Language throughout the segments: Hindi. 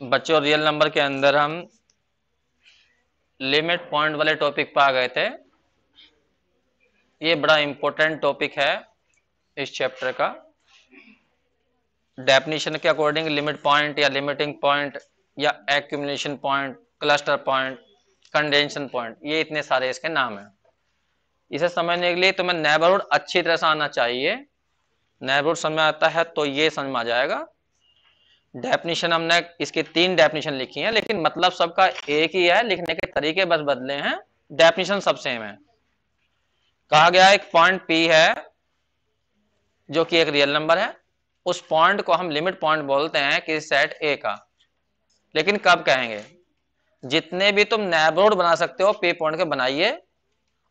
बच्चों रियल नंबर के अंदर हम लिमिट पॉइंट वाले टॉपिक पर आ गए थे। ये बड़ा इंपॉर्टेंट टॉपिक है इस चैप्टर का। डेफिनेशन के अकॉर्डिंग लिमिट पॉइंट या लिमिटिंग पॉइंट या accumulation point, cluster point, condensation point, ये इतने सारे इसके नाम हैं। इसे समझने के लिए तुम्हें नेबरहुड अच्छी तरह से आना चाहिए। नेबरहुड समझ आता है तो ये समझ में आ जाएगा। डेफिनेशन हमने इसकी 3 डेफिनेशन लिखी हैं, लेकिन मतलब सबका एक ही है, लिखने के तरीके बस बदले हैं, डेफिनेशन सब सेम है। कहा गया एक पॉइंट P है जो कि एक रियल नंबर है। उस पॉइंट को हम लिमिट पॉइंट बोलते हैं किसी सेट A का। लेकिन कब कहेंगे? जितने भी तुम नेबरहुड बना सकते हो P पॉइंट के बनाइए,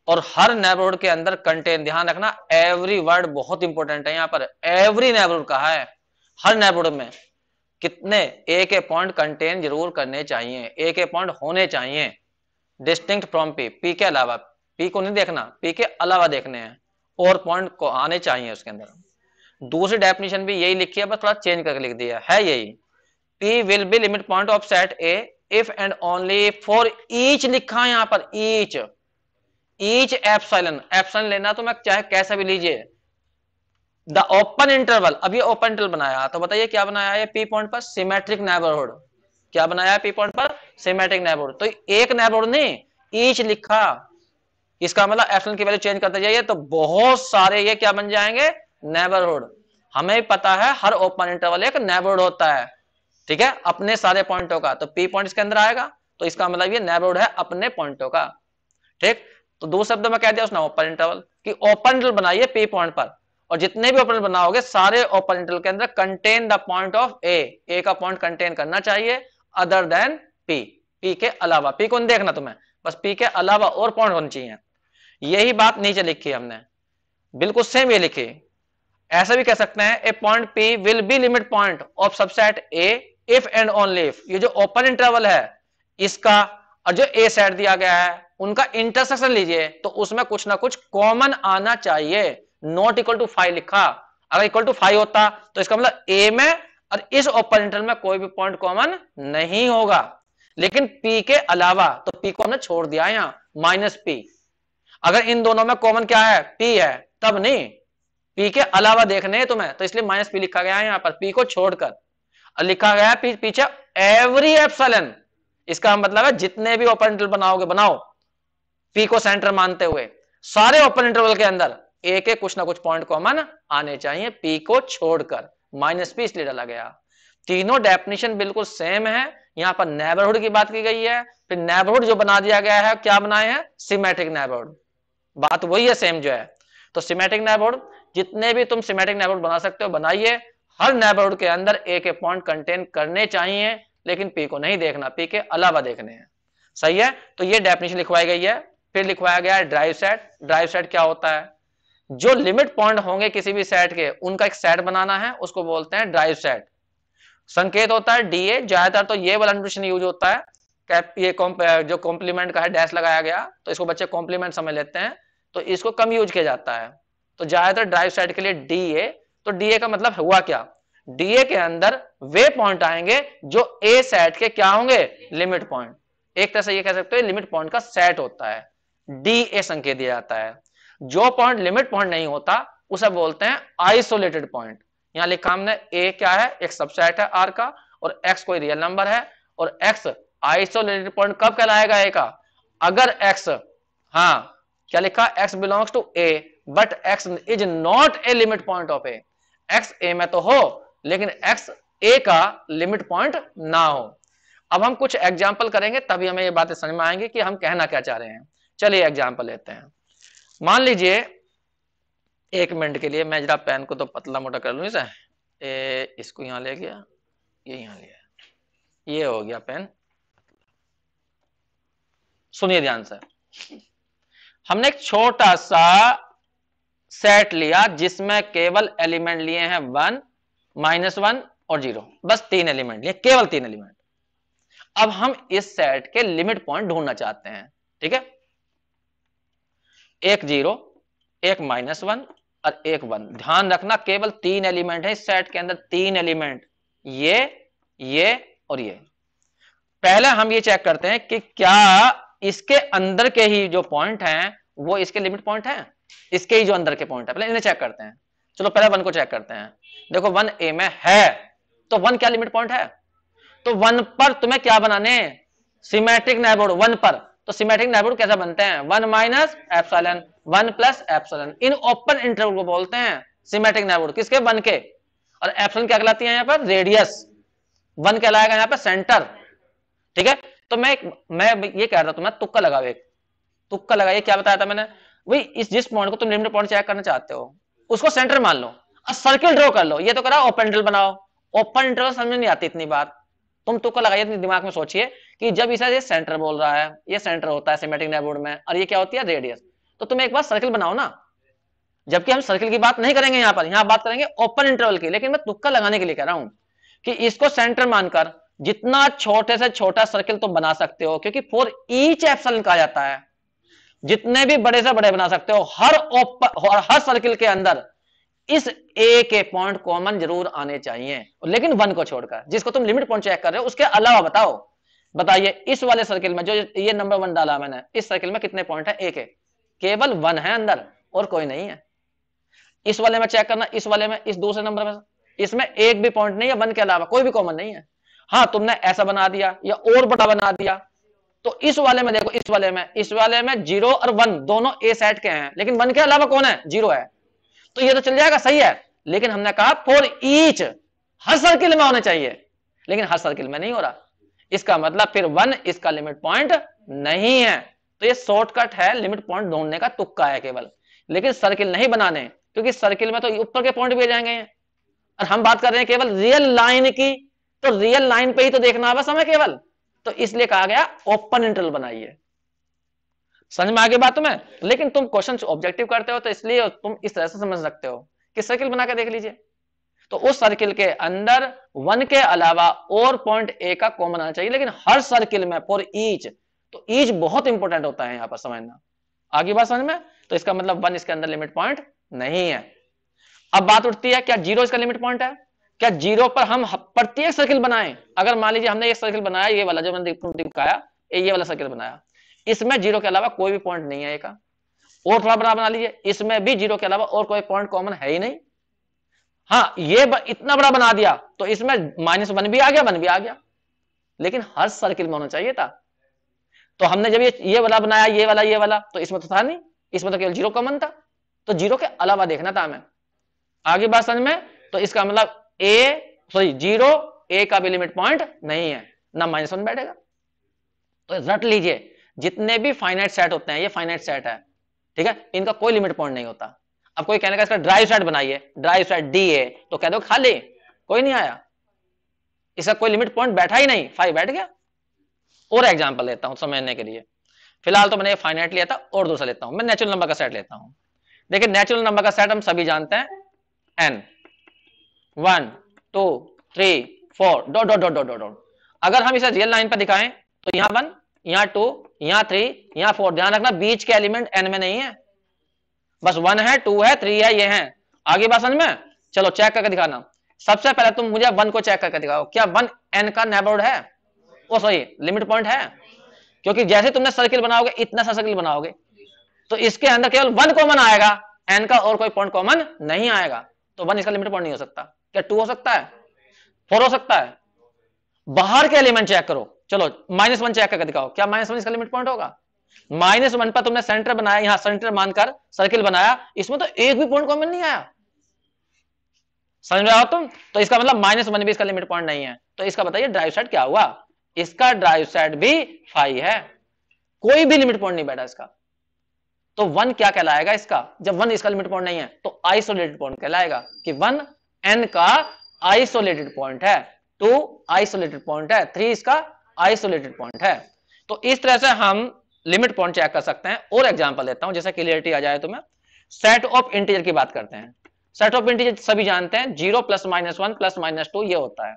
और हर नेबरहुड के अंदर कंटेन, ध्यान रखना एवरी वर्ड बहुत इंपॉर्टेंट है। यहां पर एवरी नेबरहुड कहा है। हर नेबरहुड में कितने एक पॉइंट कंटेन जरूर करने चाहिए, एक पॉइंट होने चाहिए डिस्टिंक्ट फ्रॉम पी के अलावा। पी को नहीं देखना, पी के अलावा देखने हैं, और पॉइंट को आने चाहिए उसके अंदर। दूसरी डेफिनेशन भी यही लिखी है, बस थोड़ा चेंज करके लिख दिया है यही। P will be limit point of set A if and only for each, लिखा है यहां पर ईच। ईच एप्सिलॉन, एप्सिलॉन लेना तो मैं चाहे कैसा भी लीजिए। द ओपन इंटरवल, अब ये ओपन इंटरवल बनाया तो बताइए क्या बनाया है पी पॉइंट पर? Symmetric neighbourhood. क्या बनाया है पी पॉइंट पर? Symmetric neighbourhood. तो एक नेबरहुड नहीं, ईच लिखा। इसका मतलब एप्सिलॉन की वैल्यू चेंज करते जाइए तो बहुत सारे ये क्या बन जाएंगे? नेबरहुड। हमें पता है हर ओपन इंटरवल एक नेबरहुड होता है, ठीक है, अपने सारे पॉइंटों का। तो पी पॉइंट इसके अंदर आएगा, तो इसका मतलब ये नेबरहुड है अपने पॉइंटों का, ठीक। तो दो शब्दों में कह दिया उसने ओपन इंटरवल कि ओपन इंटरवल बनाइए पी पॉइंट पर, और जितने भी ओपन इंटरवल बनाओगे सारे ओपन इंटरवल के अंदर कंटेन द पॉइंट ऑफ ए का पॉइंट कंटेन करना चाहिए अदर देन पी, पी के अलावा। पी को नहीं देखना तुम्हें, बस पी के अलावा और पॉइंट होने चाहिए। यही बात नीचे लिखी हमने, बिल्कुल सेम ये लिखी। ऐसा भी कह सकते हैं a point p will be limit point of subset A if and only if. ये जो ओपन इंटरवल है इसका और जो ए सेट दिया गया है उनका इंटरसेक्शन लीजिए तो उसमें कुछ ना कुछ कॉमन आना चाहिए। नॉट इक्वल टू 5 लिखा, अगर इक्वल टू 5 होता तो इसका मतलब ए में और इस ओपन इंटरवल में कोई भी पॉइंट कॉमन नहीं होगा। लेकिन पी के अलावा, तो पी को हमने छोड़ दिया यहां, माइनस पी। अगर इन दोनों में कॉमन क्या है? पी है, तब नहीं, पी के अलावा देखने हैं तुम्हें, तो इसलिए माइनस पी लिखा गया है यहां पर, पी को छोड़कर। और लिखा गया है पीछे एवरी एप्सिलॉन। इसका मतलब है जितने भी ओपन इंटरवल बनाओगे बनाओ पी को सेंटर मानते हुए, सारे ओपन इंटरवल के अंदर ए के कुछ ना कुछ पॉइंट कॉमन आने चाहिए, पी को छोड़कर। माइनस पी इसलिए डाला गया। तीनों डेफिनेशन बिल्कुल सेम है। यहां पर नेबरहुड की बात की गई है, फिर नेबरहुड जो बना दिया गया है क्या बनाए हैं? Symmetric neighbourhood. बात वही है सेम जो है। तो सिमेट्रिक नेबरहुड, जितने भी तुम सिमेट्रिक नेबरहुड बना सकते हो बनाइए। हर नेबरहुड के अंदर ए के पॉइंट कंटेन करने चाहिए, लेकिन पी को नहीं देखना, पी के अलावा देखने हैं। सही है, तो ये डेफिनेशन लिखवाई गई है। फिर लिखवाया गया है ड्राइव सेट। ड्राइव सेट क्या होता है? जो लिमिट पॉइंट होंगे किसी भी सेट के उनका एक सेट बनाना है, उसको बोलते हैं ड्राइव सेट। संकेत होता है डीए, ज्यादातर तो ये वाला नोटेशन यूज होता है। ये जो कॉम्प्लीमेंट का है डैश लगाया गया तो इसको बच्चे कॉम्प्लीमेंट समझ लेते हैं, तो इसको कम यूज किया जाता है। तो ज्यादातर ड्राइव सेट के लिए डीए। तो डीए का मतलब हुआ क्या? डीए के अंदर वे पॉइंट आएंगे जो ए सेट के क्या होंगे? Limit point. एक तरह से ये कह सकते हो लिमिट पॉइंट का सेट होता है, डीए संकेत दिया जाता है। जो पॉइंट लिमिट पॉइंट नहीं होता उसे बोलते हैं आइसोलेटेड पॉइंट। यहां लिखा हमने ए क्या है? एक सबसेट है आर का, और एक्स कोई रियल नंबर है, और एक्स आइसोलेटेड पॉइंट कब कहलाएगा ए का? अगर एक्स, हाँ क्या लिखा? X belongs to A but x is not a limit point of A. X A में तो हो लेकिन एक्स ए का लिमिट पॉइंट ना हो। अब हम कुछ एग्जाम्पल करेंगे तभी हमें ये बातें समझ में आएंगी कि हम कहना क्या चाह रहे हैं। चलिए एग्जाम्पल लेते हैं। मान लीजिए, एक मिनट के लिए मैं जरा पेन को तो पतला मोटा कर लूं इसे, इसको यहां ले गया, ये यहां लिया, ये हो गया पेन। सुनिए ध्यान से, हमने एक छोटा सा सेट लिया जिसमें केवल एलिमेंट लिए हैं 1, -1 और 0, बस 3 एलिमेंट लिए, केवल 3 एलिमेंट। अब हम इस सेट के लिमिट पॉइंट ढूंढना चाहते हैं, ठीक है। एक 0, एक -1 और एक 1। ध्यान रखना केवल 3 एलिमेंट है इस सेट के अंदर, 3 एलिमेंट, ये और ये। पहले हम ये चेक करते हैं कि क्या इसके अंदर के ही जो पॉइंट हैं वो इसके लिमिट पॉइंट हैं, इसके ही जो अंदर के पॉइंट है, पहले इन्हें चेक करते हैं। चलो पहले 1 को चेक करते हैं। देखो 1A में है, तो 1 क्या लिमिट पॉइंट है, तो 1 पर तुम्हें क्या बनाने, सिमेट्रिक नेबरहुड 1 पर। तो सिमेट्रिक नेबरहुड कैसे बनते हैं, 1 minus epsilon 1 plus epsilon. In open interval को बोलते हैं सिमेट्रिक नेबरहुड, किसके, 1 के। और एप्सिलॉन क्या कहलाती है यहाँ पर, रेडियस। 1 कहलाएगा यहाँ पर सेंटर, ठीक है। तो मैं ये कह रहा था तुम्हें, तुक्का लगाओ, एक तुक्का लगाइए। क्या बताया था मैंने, वही इस जिस पॉइंट को तुम लिमिट पॉइंट चेक करना चाहते हो उसको सेंटर मान लो और सर्किल ड्रॉ कर लो। ये तो करा ओपन इंटरवल बनाओ, ओपन इंटरवल समझ नहीं आती इतनी बात, तुम तुक्का लगाइए, अपने दिमाग में सोचिए कि जब इसे ये सेंटर बोल रहा है, ये सेंटर होता है सिमेट्रिक नेबरहुड में, और ये क्या होती है, रेडियस। तो तुम एक बार सर्किल बनाओ ना, जबकि हम सर्किल की बात नहीं करेंगे यहाँ पर, यहाँ बात करेंगे ओपन इंटरवल की। लेकिन मैं तुक्का लगाने के लिए कह रहा हूं कि इसको सेंटर मानकर जितना छोटे से छोटा सर्किल तुम बना सकते हो, क्योंकि फॉर ईच एप्सिलॉन कहा जाता है, जितने भी बड़े से बड़े बना सकते हो। हर सर्किल के अंदर इस ए के पॉइंट कॉमन जरूर आने चाहिए, लेकिन 1 को छोड़कर, जिसको तुम लिमिट पॉइंट चेक कर रहे हो उसके अलावा बताओ। बताइए इस वाले सर्किल में जो ये नंबर 1 डाला मैंने, इस सर्किल में कितने पॉइंट है, ए के, केवल 1 है अंदर और कोई नहीं है। इस वाले में चेक करना, इस वाले में, इस दूसरे नंबर में, इसमें एक भी पॉइंट नहीं है, 1 के अलावा कोई भी कॉमन नहीं है। हाँ तुमने ऐसा बना दिया या और बड़ा बना दिया, तो इस वाले में देखो, इस वाले में 0 और 1 दोनों ए सेट के हैं, लेकिन 1 के अलावा कौन है, 0 है। तो ये तो चल जाएगा, सही है। लेकिन हमने कहा फॉर ईच, हर सर्किल में होने चाहिए, लेकिन हर सर्किल में नहीं हो रहा। इसका मतलब फिर 1 इसका लिमिट पॉइंट नहीं है। तो ये शॉर्टकट है, लिमिट पॉइंट ढूंढने का तुक्का है केवल, लेकिन सर्किल नहीं बनाने, क्योंकि सर्किल में तो ऊपर के पॉइंट भी आ जाएंगे। और हम बात कर रहे हैं केवल रियल लाइन की, तो रियल लाइन पे ही तो देखना है बस हमें केवल। तो इसलिए कहा गया ओपन इंटरवल बनाइए। समझ में आ गई बात तुम्हें। लेकिन तुम क्वेश्चन ऑब्जेक्टिव करते हो, तो इसलिए तुम इस तरह से समझ सकते हो कि सर्किल बना के देख लीजिए, तो उस सर्किल के अंदर 1 के अलावा और पॉइंट ए का कॉमन आना चाहिए, लेकिन हर सर्किल में फॉर ईच। तो ईच बहुत इंपॉर्टेंट होता है यहां पर समझना। आगे बात समझ में। तो इसका मतलब 1 इसके अंदर लिमिट पॉइंट नहीं है। अब बात उठती है, क्या 0 इसका लिमिट पॉइंट है, क्या 0 पर हम प्रत्येक सर्किल बनाएं। अगर मान लीजिए हमने एक सर्किल बनाया, ये वाला जो मैंने दिखाया, ये वाला सर्किल बनाया, इसमें 0 के अलावा कोई भी पॉइंट नहीं है का। और थोड़ा बड़ा बना लीजिए, इसमें भी 0 के अलावा और कोई पॉइंट कॉमन है ही नहीं। हाँ ये इतना बड़ा बना दिया तो इसमें -1 भी आ गया, 1 भी आ गया, लेकिन हर सर्किल में होना चाहिए था। तो हमने जब ये वाला बनाया, ये वाला, तो इसमें तो था नहीं, इसमें तो केवल 0 कॉमन था, तो 0 के अलावा देखना था हमें। आगे बात समझ में। तो इसका मतलब 0 ए का भी लिमिट पॉइंट नहीं है, ना -1 बैठेगा। तो रट लीजिए, जितने भी फाइनाइट सेट होते हैं, ये फाइनाइट सेट है, ठीक है, इनका कोई लिमिट पॉइंट नहीं होता। अब कोई कहने का इसका ड्राइव सेट बनाइए, ड्राइव सेट डी है, तो कह दो खाली, कोई नहीं आया, इसका कोई लिमिट पॉइंट बैठा ही नहीं, 5 बैठ गया। और एग्जांपल लेता हूं समझने के लिए। फिलहाल तो मैंने फाइनाइट लिया था, और दूसरा लेता हूं, मैं नेचुरल नंबर का सेट लेता हूं। देखिए नेचुरल नंबर का सेट हम सभी जानते हैं, n 1 2 3 4 dot dot dot dot dot. अगर हम इसे रियल लाइन पर दिखाएं तो यहां 1, यहां 2, यहां 3, यहां 4। ध्यान रखना बीच के एलिमेंट n में नहीं है, बस 1 है, 2 है, 3 है, ये है। आगे बात समझ में। चलो चेक करके दिखाना। सबसे पहले तुम मुझे 1 को चेक करके दिखाओ, क्या 1 n का नेबरहुड है, ओ सॉरी लिमिट पॉइंट है। क्योंकि जैसे तुमने सर्किल बनाओगे, इतना सा सर्किल बनाओगे, तो इसके अंदर केवल 1 कॉमन आएगा, n का और कोई पॉइंट कॉमन नहीं आएगा। तो 1 इसका लिमिट पॉइंट नहीं हो सकता। क्या 2 हो सकता है, 4 हो सकता है। बाहर के एलिमेंट चेक करो। चलो -1 चेक करके दिखाओ, क्या -1 इसका लिमिट पॉइंट होगा। -1 पर तुमने सेंटर बनाया, यहां सेंटर मानकर सर्किल बनाया, इसमें तो एक भी पॉइंट कॉमन नहीं आया। समझ में आओ तुम। तो इसका मतलब -1 भी इसका लिमिट पॉइंट नहीं है। तो इसका बताइए ड्राइव सेट क्या हुआ, इसका ड्राइव सेट भी 5 है, कोई भी लिमिट पॉइंट नहीं बैठा इसका। तो 1 क्या कहलाएगा इसका, जब 1 इसका लिमिट पॉइंट नहीं है तो आइसोलेटेड पॉइंट कहलाएगा कि 1 n का आइसोलेटेड पॉइंट है, 2 आइसोलेटेड पॉइंट है, 3 इसका आइसोलेटेड पॉइंट है। तो इस तरह से हम लिमिट पॉइंट चेक कर सकते हैं। और एग्जांपल देता हूं जैसे क्लियरिटी आ जाए तुम्हें। सेट ऑफ इंटीजर की बात करते हैं। सेट ऑफ इंटीजर सभी जानते हैं, 0 + -1 + -2 ये होता है।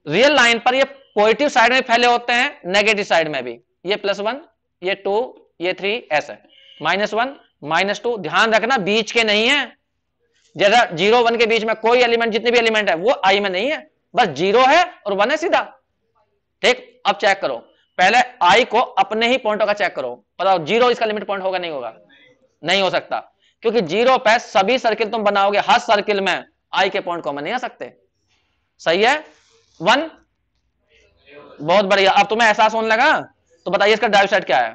रियल लाइन पर ये पॉजिटिव साइड में फैले होते हैं, नेगेटिव साइड में भी। ये +1, ये 2, ये 3 ऐसे, -1 -2। ध्यान रखना बीच के नहीं है, जैसा 0 1 के बीच में कोई एलिमेंट, जितने भी एलिमेंट है वो आई में नहीं है, बस 0 है और 1 है सीधा। ठीक, अब चेक करो, पहले आई को अपने ही पॉइंटों का चेक करो, बताओ जीरो इसका लिमिट पॉइंट होगा नहीं होगा? नहीं हो सकता, क्योंकि जीरो पे सभी सर्किल तुम बनाओगे, हर सर्किल में आई के पॉइंट कॉमन नहीं आ सकते। सही है, वन, बहुत बढ़िया। अब तुम्हें एहसास होने लगा, तो बताइए इसका ड्राइव साइड क्या है?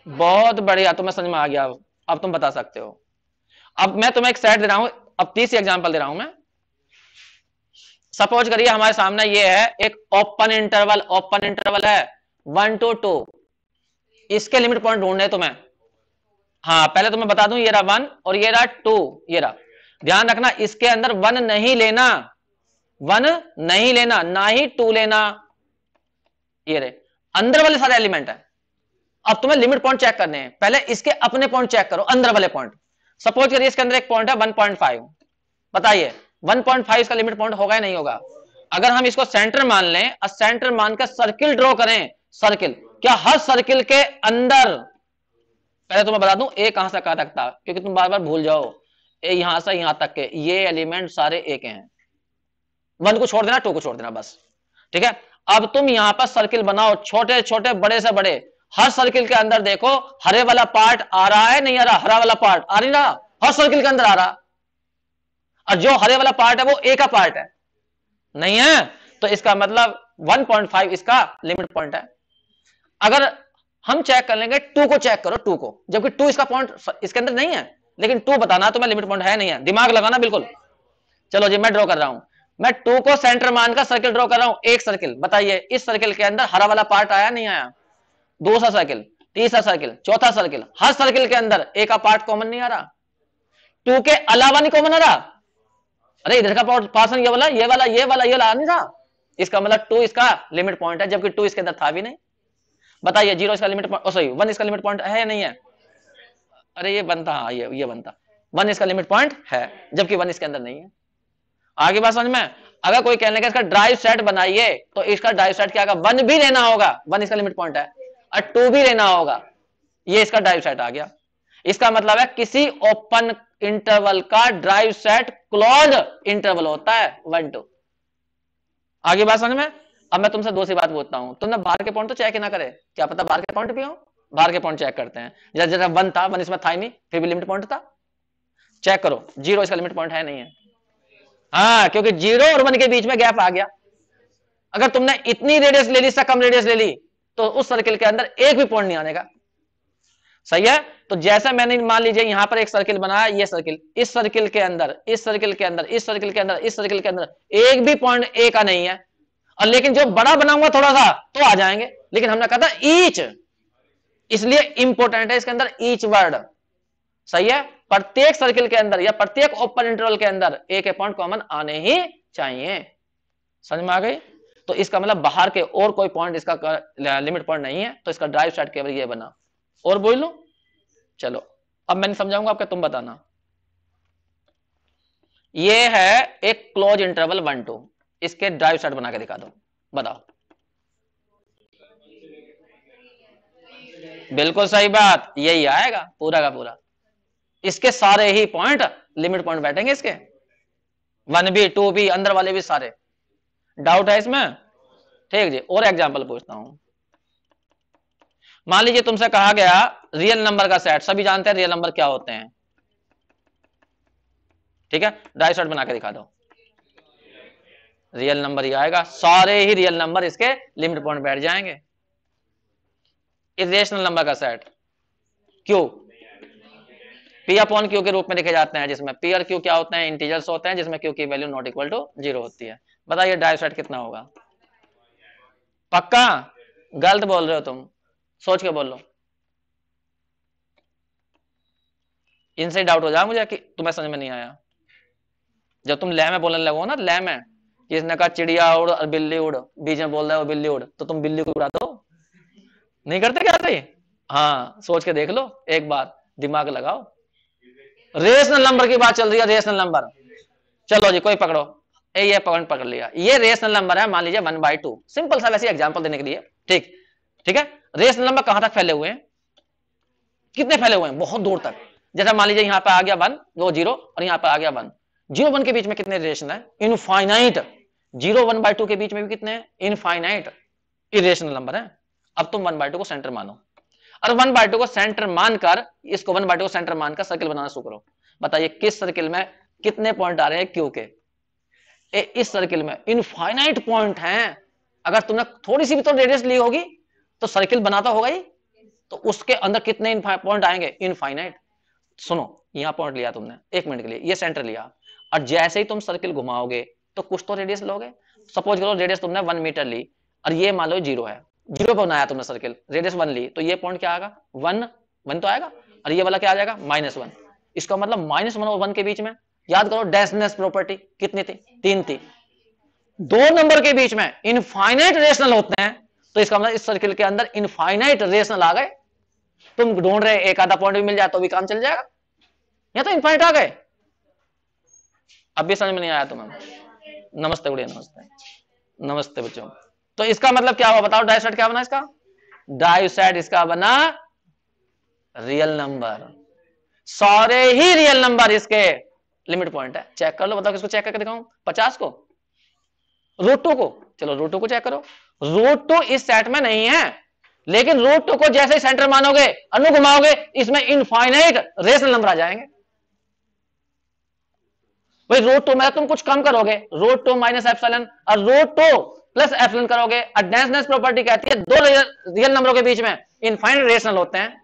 बहुत बढ़िया, तुम्हें समझ में आ गया, अब तुम बता सकते हो। अब मैं तुम्हें एक सेट दे रहा हूं, अब तीसरी एग्जांपल दे रहा हूं मैं। सपोज करिए हमारे सामने ये है एक ओपन इंटरवल है 1 to 2, इसके लिमिट पॉइंट ढूंढने तुम्हें। हाँ, पहले तो मैं बता दूं, ये रहा 1 और ये रहा 2, ये रहा। ध्यान रखना, इसके अंदर 1 नहीं लेना, 1 नहीं लेना, ना ही 2 लेना, ये रहे अंदर वाले सारे एलिमेंट है। अब तुम्हें लिमिट पॉइंट चेक करने हैं, पहले इसके अपने पॉइंट चेक करो, अंदर वाले पॉइंट। सपोज करिए इसके अंदर एक पॉइंट है 1.5, बताइए 1.5 इसका लिमिट पॉइंट होगा या नहीं होगा? अगर हम इसको सेंटर मान लें और सेंटर मानकर सर्किल ड्रॉ करें, सर्किल, क्या हर सर्किल के अंदर, पहले तो मैं बता दूं ए कहां से कहां तक था, क्योंकि तुम बार बार भूल जाओ, ए यहां से यहां तक के ये एलिमेंट सारे ए के हैं, 1 को छोड़ देना, 2 को छोड़ देना बस। ठीक है, अब तुम यहां पर सर्किल बनाओ, छोटे छोटे बड़े से बड़े, हर सर्किल के अंदर देखो हरे वाला पार्ट आ रहा है नहीं आ रहा? हरा वाला पार्ट आ नहीं रहा, हर सर्किल के अंदर आ रहा, और जो हरे वाला पार्ट है वो ए का पार्ट है, नहीं है? तो इसका मतलब 1.5 इसका लिमिट पॉइंट है। अगर हम चेक कर लेंगे 2 को, चेक करो 2 को, जबकि 2 इसका पॉइंट इसके अंदर नहीं है, लेकिन 2 बताना तो मैं लिमिट पॉइंट है नहीं है, दिमाग लगाना बिल्कुल। चलो जी, मैं ड्रॉ कर रहा हूं, मैं 2 को सेंटर मानकर सर्किल ड्रॉ कर रहा हूं, एक सर्किल, बताइए इस सर्किल के अंदर हरा वाला पार्ट आया नहीं आया? दूसरा सर्किल, तीसरा सर्किल, चौथा सर्किल, हर सर्किल के अंदर ए का पार्ट कॉमन नहीं आ रहा, 2 के अलावा नहीं कॉमन आ रहा। अरे इधर का पार्ट ये वाला ये वाला ये वाला ये वाला आ नहीं रहा, इसका मतलब 2 इसका लिमिट पॉइंट है, जबकि 2 इसके अंदर था भी नहीं। बताइए 0 इसका लिमिट पॉइंट, सॉरी 1 इसका लिमिट पॉइंट है या नहीं है? अरे ये बनता, हाँ ये बनता, 1 इसका लिमिट पॉइंट है, जबकि 1 इसके अंदर नहीं है। आगे बात समझ में? अगर कोई कहने का इसका ड्राइव सेट बनाइए, तो इसका ड्राइव सेट क्या होगा? 1 भी लेना होगा, 1 इसका लिमिट पॉइंट है, और 2 भी लेना होगा, ये इसका ड्राइव सेट आ गया। इसका मतलब है किसी ओपन इंटरवल का ड्राइव सेट क्लोज्ड इंटरवल होता है 1 2। आगे बात समझ में? अब मैं तुमसे दूसरी बात पूछता हूं, तुमने बाहर के पॉइंट तो चेक ही ना करे, क्या पता बाहर के पॉइंट भी हो? बाहर के पॉइंट चेक करते हैं, जैसे 1 था, 1 इसमें था ही नहीं, फिर भी लिमिट पॉइंट था, चेक करो 0 इसका लिमिट पॉइंट है नहीं है? हाँ, क्योंकि 0 और 1 के बीच में गैप आ गया। अगर तुमने इतनी रेडियस ले ली, इससे कम रेडियस ले ली, तो उस सर्किल के अंदर एक भी पॉइंट नहीं आने का। सही है? तो जैसे मैंने मान लीजिए यहां पर एक सर्किल बनाया, ये सर्किल, इस सर्किल के अंदर, इस सर्किल के अंदर, इस सर्किल के अंदर, इस सर्किल के अंदर एक भी पॉइंट ए का नहीं है, और लेकिन जो बड़ा बनाऊंगा थोड़ा सा तो आ जाएंगे, लेकिन हमने कहा था ईच, इसलिए इंपॉर्टेंट है इसके अंदर ईच वर्ड। सही है? प्रत्येक सर्किल के अंदर या प्रत्येक ओपन इंटरवल के अंदर ए के पॉइंट कॉमन आने ही चाहिए। समझ में आ गई? तो इसका मतलब बाहर के और कोई पॉइंट इसका लिमिट पॉइंट नहीं है, तो इसका ड्राइव सेट केवल ये बना। और बोल लूं? चलो अब मैंने समझाऊंगा आपका, तुम बताना। ये है एक क्लोज इंटरवल 1 2, इसके ड्राइव सेट बना के दिखा दो, बताओ। बिल्कुल सही बात, यही आएगा पूरा का पूरा, इसके सारे ही पॉइंट लिमिट पॉइंट बैठेंगे इसके, 1 भी 2 भी, अंदर वाले भी सारे। डाउट है इसमें? ठीक जी, और एग्जांपल पूछता हूं। मान लीजिए तुमसे कहा गया रियल नंबर का सेट, सभी जानते हैं रियल नंबर क्या होते हैं, ठीक है? ड्राइव सेट बना के दिखा दो, रियल नंबर ही आएगा, सारे ही रियल नंबर इसके लिमिट पॉइंट बैठ जाएंगे। इरेशनल नंबर का set, Q, P upon Q के रूप में लिखे जाते हैं, जिसमें पी और क्यू क्या होते हैं? इंटीजर्स होते हैं, जिसमें क्यू की वैल्यू नॉट इक्वल टू 0 होती है। बताइए ड्राइव सेट कितना होगा? पक्का? गलत बोल रहे हो तुम, सोच के बोल लो, इनसे डाउट हो जाए मुझे कि तुम्हें समझ में नहीं आया। जब तुम लय में बोलने लगो ना, लय में, किसने कहा चिड़िया उड़ और बिल्ली उड़, बीच में बोल रहे हो बिल्ली उड़, तो तुम बिल्ली को उड़ा दो, नहीं करते क्या सही? हाँ, सोच के देख लो एक बार, दिमाग लगाओ। रेशनल नंबर की बात चल रही है, रेशनल नंबर। चलो जी, कोई पकड़ो, ये पकड़ लिया, ये रेशनल नंबर है, मान लीजिए 1/2, सिंपल सा वैसे एग्जांपल देने के लिए। ठीक, ठीक है? रेशनल नंबर कहां तक फैले हुए हैं? कितने फैले हुए हैं? बहुत दूर तक। जैसा मान लीजिए यहां पर आ गया 1, वो 0, और यहां पर आ गया 1, 0 1 के बीच में कितने रिलेशन है? इनफाइनाइट। 0 1/2 के बीच में भी कितने हैं? इनफाइनाइट। इरेशनल नंबर है। अब तुम 1/2 को सेंटर मानो, और 1/2 को सेंटर मानकर, इसको 1/2 को सेंटर मानकर सर्किल बनाना शुरू करो। बताइए किस सर्किल में कितने पॉइंट आ रहे हैं क्यू के? इस सर्किल में इनफाइनाइट पॉइंट हैं। अगर तुमने थोड़ी सी भी तो रेडियस ली होगी तो सर्किल बनाता होगा ही, तो उसके अंदर कितने पॉइंट आएंगे? इनफाइनाइट। सुनो, यहां पॉइंट लिया तुमने 1 मिनट के लिए, ये सेंटर लिया, और जैसे ही तुम सर्किल घुमाओगे तो कुछ तो रेडियस लोगे। सपोज करो रेडियस तुमने 1 मीटर ली, और ये मान लो 0 है, 0 पर बनाया तुमने सर्किल, रेडियस 1 ली, तो ये पॉइंट क्या आएगा? 1 तो आएगा, और ये वाला क्या आ जाएगा? -1। इसका मतलब -1 और 1 के बीच में, याद करो डैशनेस प्रॉपर्टी कितनी थी? 3 थी। दो नंबर के बीच में इनफाइनाइट रेशनल होते हैं, तो इसका मतलब इस सर्किल के अंदर इनफाइनाइट रेशनल आ गए। तुम ढूंढ रहे एक आधा पॉइंट भी मिल जाए तो भी काम चल जाएगा, या तो इनफाइनाइट आ गए। अब भी समझ में नहीं आया तुम्हें? नमस्ते गुड़िया, नमस्ते, नमस्ते बच्चों। तो इसका मतलब क्या हुआ बताओ? डाइसेट क्या बना इसका? डाइसेट इसका बना रियल नंबर। सारे ही रियल नंबर इसके लिमिट पॉइंट है। चेक कर लो, बताओ किसको चेक करके दिखाऊं? 50 को, √2 को? चलो √2 को चेक करो। √2 इस सेट में नहीं है, लेकिन √2 को जैसे ही सेंटर मानोगे, अनु घुमाओगे, इसमें इनफाइनाइट रेशनल नंबर आ जाएंगे। भाई √2 में तुम कुछ कम करोगे, √2 माइनस एप्सिलॉन, और √2 प्लस एप्सिलॉन करोगे। डेंसनेस प्रॉपर्टी कहती है दो रियल नंबरों के बीच में इनफाइनाइट रेशनल होते हैं।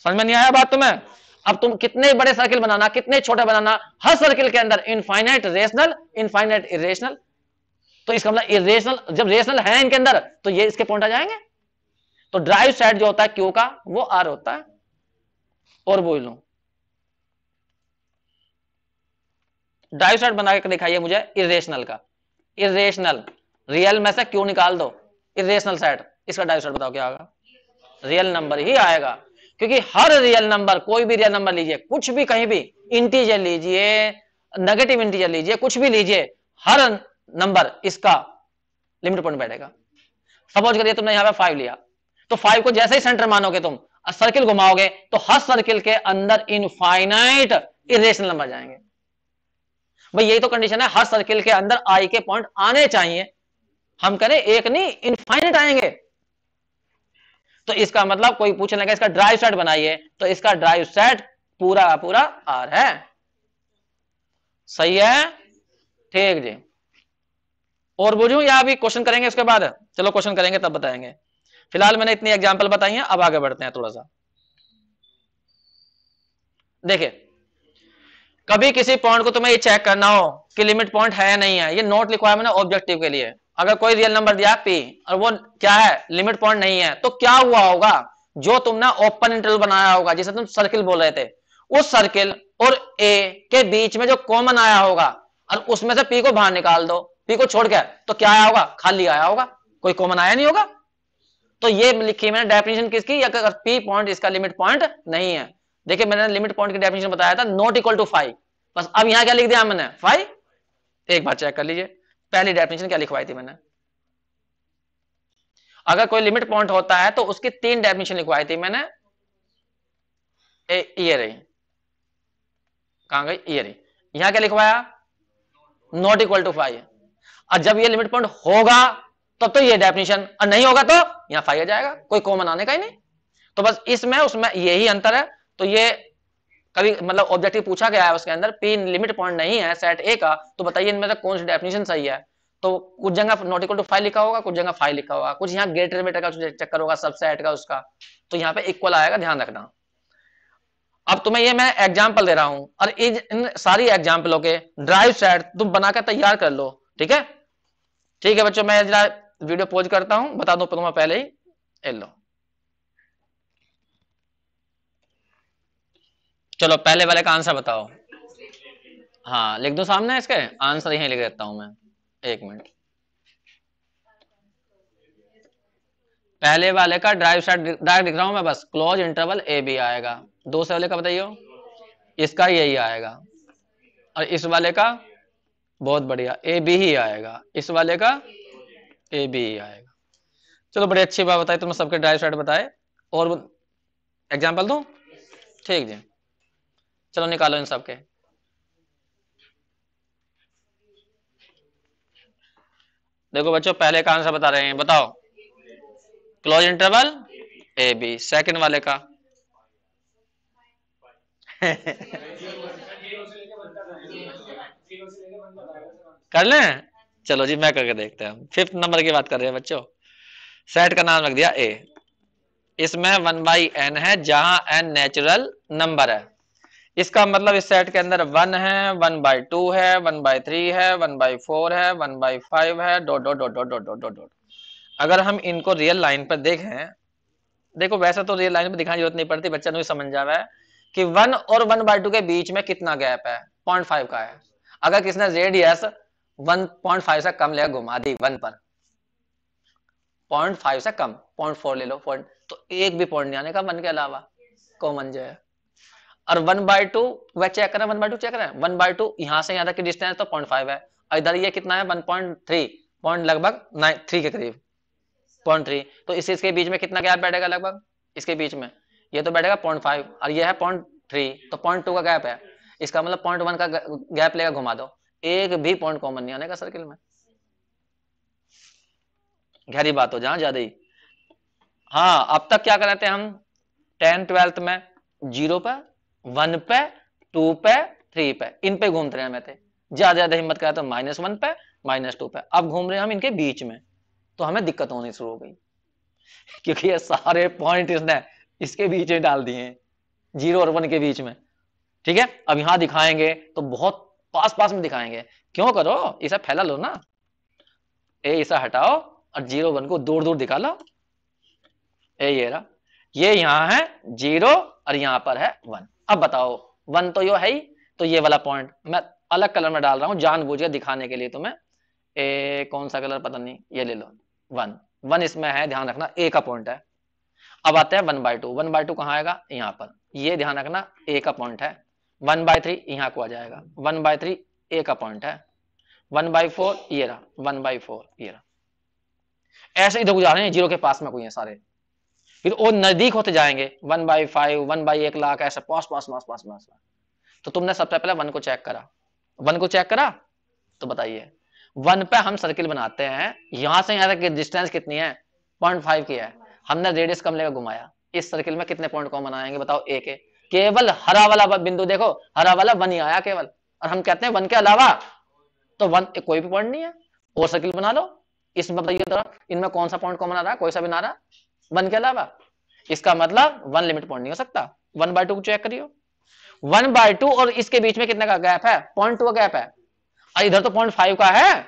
समझ में नहीं आया बात तुम्हें? अब तुम कितने बड़े सर्किल बनाना, कितने छोटे बनाना, हर सर्किल के अंदर इनफाइनाइट रेशनल, इनफाइनाइट इरेशनल। तो इसका मतलब इरेशनल, जब रेशनल है इनके अंदर तो ये इसके पॉइंट आ जाएंगे। तो ड्राइव साइड जो होता है क्यू का, वो आर होता है। और बोल लो, ड्राइव साइड बना के दिखाइए मुझे इरेशनल का। इरेशनल, रियल में से क्यू निकाल दो, इरेशनल साइड, इसका ड्राइव साइड बताओ क्या होगा? रियल नंबर ही आएगा, क्योंकि हर रियल नंबर, कोई भी रियल नंबर लीजिए, कुछ भी कहीं भी, इंटीजर लीजिए, नेगेटिव इंटीजर लीजिए, कुछ भी लीजिए, हर नंबर इसका लिमिट पॉइंट बैठेगा। सपोज करिए तुमने यहां पे 5 लिया, तो 5 को जैसे ही सेंटर मानोगे तुम, सर्किल घुमाओगे, तो हर सर्किल के अंदर इनफाइनाइट इरेशनल नंबर जाएंगे। भाई यही तो कंडीशन है, हर सर्किल के अंदर आई के पॉइंट आने चाहिए। हम करें एक नहीं, इनफाइनाइट आएंगे। तो इसका मतलब कोई पूछने लगा इसका ड्राइव सेट बनाइए, तो इसका ड्राइव सेट पूरा पूरा आर है। सही है? ठीक जी। और बुझू या अभी क्वेश्चन करेंगे उसके बाद? चलो क्वेश्चन करेंगे तब बताएंगे। फिलहाल मैंने इतनी एग्जांपल बताई हैं, अब आगे बढ़ते हैं थोड़ा सा। देखिए, कभी किसी पॉइंट को तुम्हें ये चेक करना हो कि लिमिट पॉइंट है या नहीं है, ये नोट लिखवा है मैंने ऑब्जेक्टिव के लिए। अगर कोई रियल नंबर दिया P और वो क्या है, लिमिट पॉइंट नहीं है, तो क्या हुआ होगा? जो तुमने ओपन इंटरवल बनाया होगा, जिसे तुम सर्किल बोल रहे थे, उस सर्किल और A के बीच में जो कॉमन आया होगा, और उसमें से P को बाहर निकाल दो, P को छोड़ के, तो क्या आया होगा? खाली आया होगा, कोई कॉमन आया नहीं होगा। तो ये लिखी मैंने डेफिनेशन किसकी? अगर P पॉइंट इसका लिमिट पॉइंट नहीं है। देखिए मैंने लिमिट पॉइंट की डेफिनेशन बताया था, नॉट इक्वल टू 5। बस अब यहां क्या लिख दिया मैंने? 5। एक बार चेक कर लीजिए, पहली डेफिनेशन क्या लिखवाई थी मैंने? अगर कोई लिमिट पॉइंट होता है तो उसकी 3 डेफिनेशन लिखवाई थी मैंने। ये रही, कहां गई? ये रही। यहां क्या लिखवाया? Not equal to 5। और जब ये लिमिट पॉइंट होगा तब तो ये डेफिनेशन, और नहीं होगा तो यहां 5 आ जाएगा, कोई कॉमन आने का ही नहीं। तो बस इसमें उसमें यही अंतर है। तो ये कभी मतलब ऑब्जेक्टिव पूछा गया है, उसके अंदर P लिमिट पॉइंट नहीं है सेट A का, तो बताइए इनमें से कौन सी डेफिनेशन सही है? तो कुछ जगह नॉट इक्वल टू 5 लिखा होगा, कुछ जगह 5 लिखा होगा, कुछ यहाँ ग्रेटर बेटर का चक्कर होगा, सबसेट का उसका, तो यहाँ पे इक्वल आएगा, ध्यान रखना। अब तुम्हें ये मैं एग्जाम्पल दे रहा हूं, और इन सारी एग्जाम्पलों के ड्राइव सेट तुम बनाकर तैयार कर लो। ठीक है? ठीक है बच्चों, मैं जरा वीडियो पॉज करता हूं, बता दो तुम्हें पहले ही। लो चलो पहले वाले का आंसर बताओ। हाँ लिख दो सामने, इसके आंसर यहीं लिख देता हूं मैं, 1 मिनट। पहले वाले का ड्राइव साइड डायरेक्ट लिख रहा हूं मैं, बस क्लोज इंटरवल ए बी आएगा। दूसरे वाले का बताइए, इसका यही आएगा, और इस वाले का बहुत बढ़िया ए बी ही आएगा, इस वाले का ए बी ही आएगा। चलो बड़ी अच्छी बात बताई तुमने, सबके ड्राइव साइड बताए। और एग्जाम्पल दूं? ठीक जी, चलो निकालो इन सबके। देखो बच्चों पहले का आंसर बता रहे हैं, बताओ। Close interval A B. Second वाले का कर लें, चलो जी मैं करके देखते हैं। फिफ्थ नंबर की बात कर रहे हैं बच्चों। सेट का नाम रख दिया ए। इसमें 1/n है जहां n नेचुरल नंबर है। इसका मतलब इस सेट के अंदर 1 है, 1/2 है, 1/3 है, 1/4 है, 1/5 है, dot dot dot dot dot dot dot. अगर हम इनको रियल लाइन पर देखें, देखो वैसे तो रियल लाइन पर दिखाने की जरूरत नहीं पड़ती, बच्चा नहीं समझ जा रहा है कि 1 और 1/2 के बीच में कितना गैप है, 0.5 का है। अगर किसने रेडियस 1.5 से कम लेकर घुमा दी 1 पर, 0.5 से कम, 0.4 ले लो, पॉइंट, तो एक भी पॉइंट नहीं आने का 1 के अलावा, कॉमन जो है। और 1/2 वह चेक करें, 1/2 चेक करें, 1/2 यहां से यहां तक की डिस्टेंस तो 0.5 है, और इधर ये कितना है 1.3, पॉइंट लगभग 3 के करीब, 0.3। तो इसके बीच में कितना गैप बैठेगा लगभग, इसके बीच में ये तो बैठेगा 0.5 और ये है 0.3, तो 0.2 का गैप है। इसका मतलब 0.1 का गैप लेकर घुमा दो, एक भी पॉइंट कॉमन नहीं आने का सर्किल में। गहरी बात हो जहां ज्यादा ही। हाँ अब तक क्या करते हैं हम 10th 12th में, 0 पे, 1 पे, 2 पे, 3 पे, इन पे घूमते रहे थे। ज्यादा हिम्मत करा तो -1 पे, -2 पे, अब घूम रहे हैं हम इनके बीच में, तो हमें दिक्कत होनी शुरू हो गई क्योंकि ये सारे पॉइंट इसने इसके बीच में डाल दिए हैं, 0 और 1 के बीच में। ठीक है, अब यहां दिखाएंगे तो बहुत पास पास में दिखाएंगे। क्यों करो, इसे फैला लो ना, ए इसे हटाओ और 0 1 को दूर दूर दिखा लो। ये रहा, ये यहां है 0 और यहां पर है 1। अब बताओ 1 तो यो है ही, तो ये वाला पॉइंट मैं अलग कलर में डाल रहा हूं जानबूझ के दिखाने के लिए तुम्हें। कौन सा कलर पता नहीं, ये ले लो, 1 इसमें है, ध्यान रखना ए का पॉइंट है। अब आते हैं 1/2, 1/2 कहां आएगा, यहां पर, ये ध्यान रखना ए का पॉइंट है। 1/3 यहां को आ जाएगा, 1/3 ए का पॉइंट है। 1/4 ये रहा, 1/4 ये रहा। ऐसे इधर जा रहे हैं 0 के पास में कोई है सारे, फिर वो नजदीक होते जाएंगे, 1/5, 1/1,00,000, ऐसे पास पास पास पास पास। तो तुमने सबसे पहले 1 को चेक करा, 1 को चेक करा, तो बताइए 1 पे हम सर्किल बनाते हैं, यहां से यहां तक की डिस्टेंस कितनी है, 0.5 की है। हमने रेडियस कम लेकर घुमाया, इस सर्किल में कितने पॉइंट कॉमन आएंगे बताओ, एक है। केवल हरा वाला बिंदु देखो, हरा वाला 1 ही आया केवल, और हम कहते हैं 1 के अलावा तो 1 कोई भी पॉइंट नहीं है। और सर्किल बना लो, इसमें बताइए इनमें कौन सा पॉइंट कॉमन आ रहा है, कोई सा भी ना आ रहा 1 के अलावा। इसका मतलब 1 लिमिट पॉइंट नहीं हो सकता। 1/2 को चेक करियो, 1/2 और इसके बीच में कितने का गैप है, 0.2 का गैप है, और इधर तो 0.5 का है,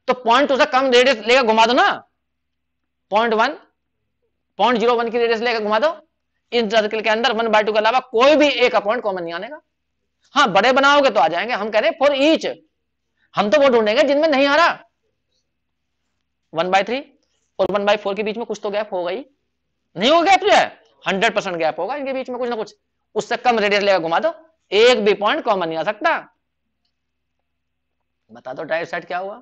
तो 0.2 से कम रेडियस लेकर घुमा दो ना, 0.1, 0.01 की रेडियस लेकर घुमा दो। इस सर्किल के अंदर 1/2 के अलावा कोई भी एक पॉइंट कॉमन नहीं आने का। हाँ बड़े बनाओगे तो आ जाएंगे, हम कह रहे हैं फॉर ईच, हम तो वो ढूंढेंगे जिनमें नहीं आ रहा। 1/3 और 1/4 के बीच में कुछ तो गैप होगा ही, नहीं होगा गैप, जो है 100% गैप होगा इनके बीच में कुछ ना कुछ, उससे कम रेडियस लेकर घुमा दो, एक भी पॉइंट कॉमन नहीं आ सकता। बता दो डायरेक्ट सेट क्या हुआ,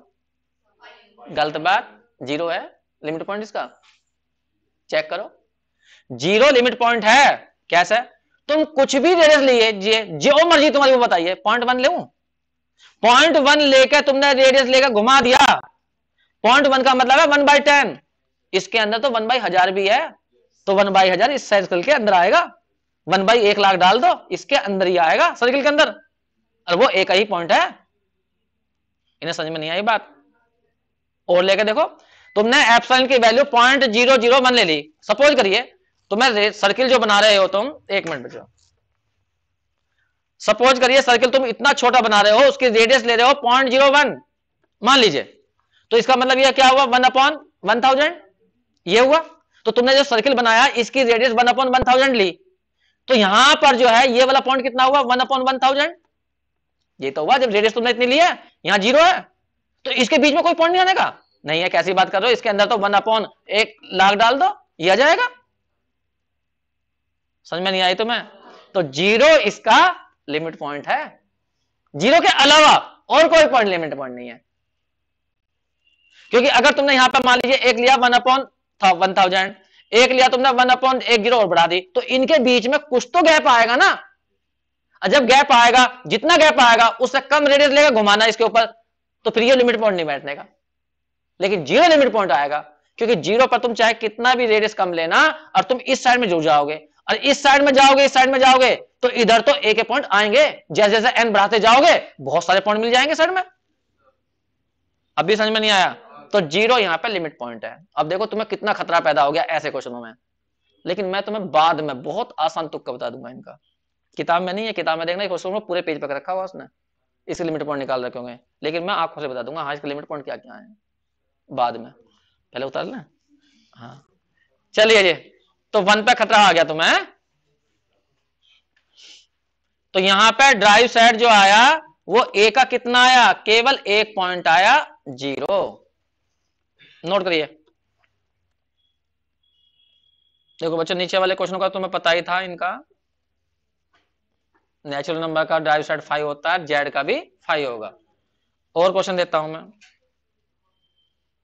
गलत बात, 0 है लिमिट पॉइंट इसका, चेक करो 0 लिमिट पॉइंट है। कैसे, तुम कुछ भी रेडियस लीजिए, जो मर्जी तुम्हारी वो बताइए, 0.1 ले, 0.1 लेकर तुमने रेडियस लेकर घुमा दिया, 0.1 का मतलब है 1/10, इसके अंदर तो 1/1000 भी है, तो 1/1000 इस सर्किल के अंदर आएगा, 1/1,00,000 डाल दो, इसके अंदर ही आएगा सर्किल के अंदर, और वो एक ही पॉइंट है। इन्हें समझ में नहीं आई बात। और लेके देखो, तुमने एप्सिलॉन की वैल्यू 0.001 ले ली, सपोज करिए तुम्हें सर्किल जो बना रहे हो तुम, एक मिनट बचो, सपोज करिए सर्किल तुम इतना छोटा बना रहे हो, उसकी रेडियस ले रहे हो 0.01 मान लीजिए, तो इसका मतलब यह क्या हुआ, 1/1000 ये हुआ। तो तुमने जो सर्किल बनाया इसकी रेडियस 1/1000 ली, तो यहां पर जो है ये वाला पॉइंट कितना हुआ, 1/1000, ये तो हुआ जब रेडियस तुमने इतनी ली है, यहां 0 है, तो इसके बीच में कोई पॉइंट नहीं आने का, नहीं है, कैसी बात कर रहे हो, इसके अंदर तो 1/1,00,000 डाल दो, ये आ जाएगा। समझ में नहीं आई तुम्हें, तो 0 इसका लिमिट पॉइंट है, 0 के अलावा और कोई पॉइंट लिमिट पॉइंट नहीं है। क्योंकि अगर तुमने यहां पर मान लीजिए एक लिया 1/1000, एक लिया तुमने 1/10 और बढ़ा दी, तो इनके बीच में कुछ तो गैप आएगा ना, और जब गैप आएगा, जितना गैप आएगा उससे कम रेडियस लेकर घुमाना इसके ऊपर, तो फिर ये लिमिट पॉइंट नहीं बैठने का। लेकिन जीरो लिमिट पॉइंट आएगा, क्योंकि जीरो पर तुम चाहे कितना भी रेडियस कम लेना और तुम इस साइड में जुड़ जाओगे, और इस साइड में जाओगे, इस साइड में जाओगे, तो इधर तो ए के पॉइंट आएंगे, जैसे जैसे एन बढ़ाते जाओगे बहुत सारे पॉइंट मिल जाएंगे साइड में। अभी समझ में नहीं आया? तो जीरो यहां पे लिमिट पॉइंट है। अब देखो तुम्हें कितना खतरा पैदा हो गया ऐसे क्वेश्चनों में, लेकिन मैं तुम्हें बाद में बहुत आसान तुक्का बता दूंगा इनका। किताब में नहीं है, किताब में देखना क्वेश्चन में पूरे पेज पर रखा हुआ उसने, इसके लिमिट पॉइंट निकाल रखे होंगे, लेकिन मैं आंखों से बता दूंगा हाँ इसके लिमिट पॉइंट क्या क्या है बाद में, पहले उतार लें। हाँ चलिए जी, तो 1 पे खतरा आ गया तुम्हें। तो यहां पे ड्राइव सेट जो आया वो ए का कितना आया, केवल एक पॉइंट आया, 0। नोट करिए। देखो बच्चों नीचे वाले क्वेश्चन का तुम्हें पता ही था, इनका नेचुरल नंबर का ड्राइव सेट 5 होता है, जेड का भी 5 होगा। और क्वेश्चन देता हूं मैं,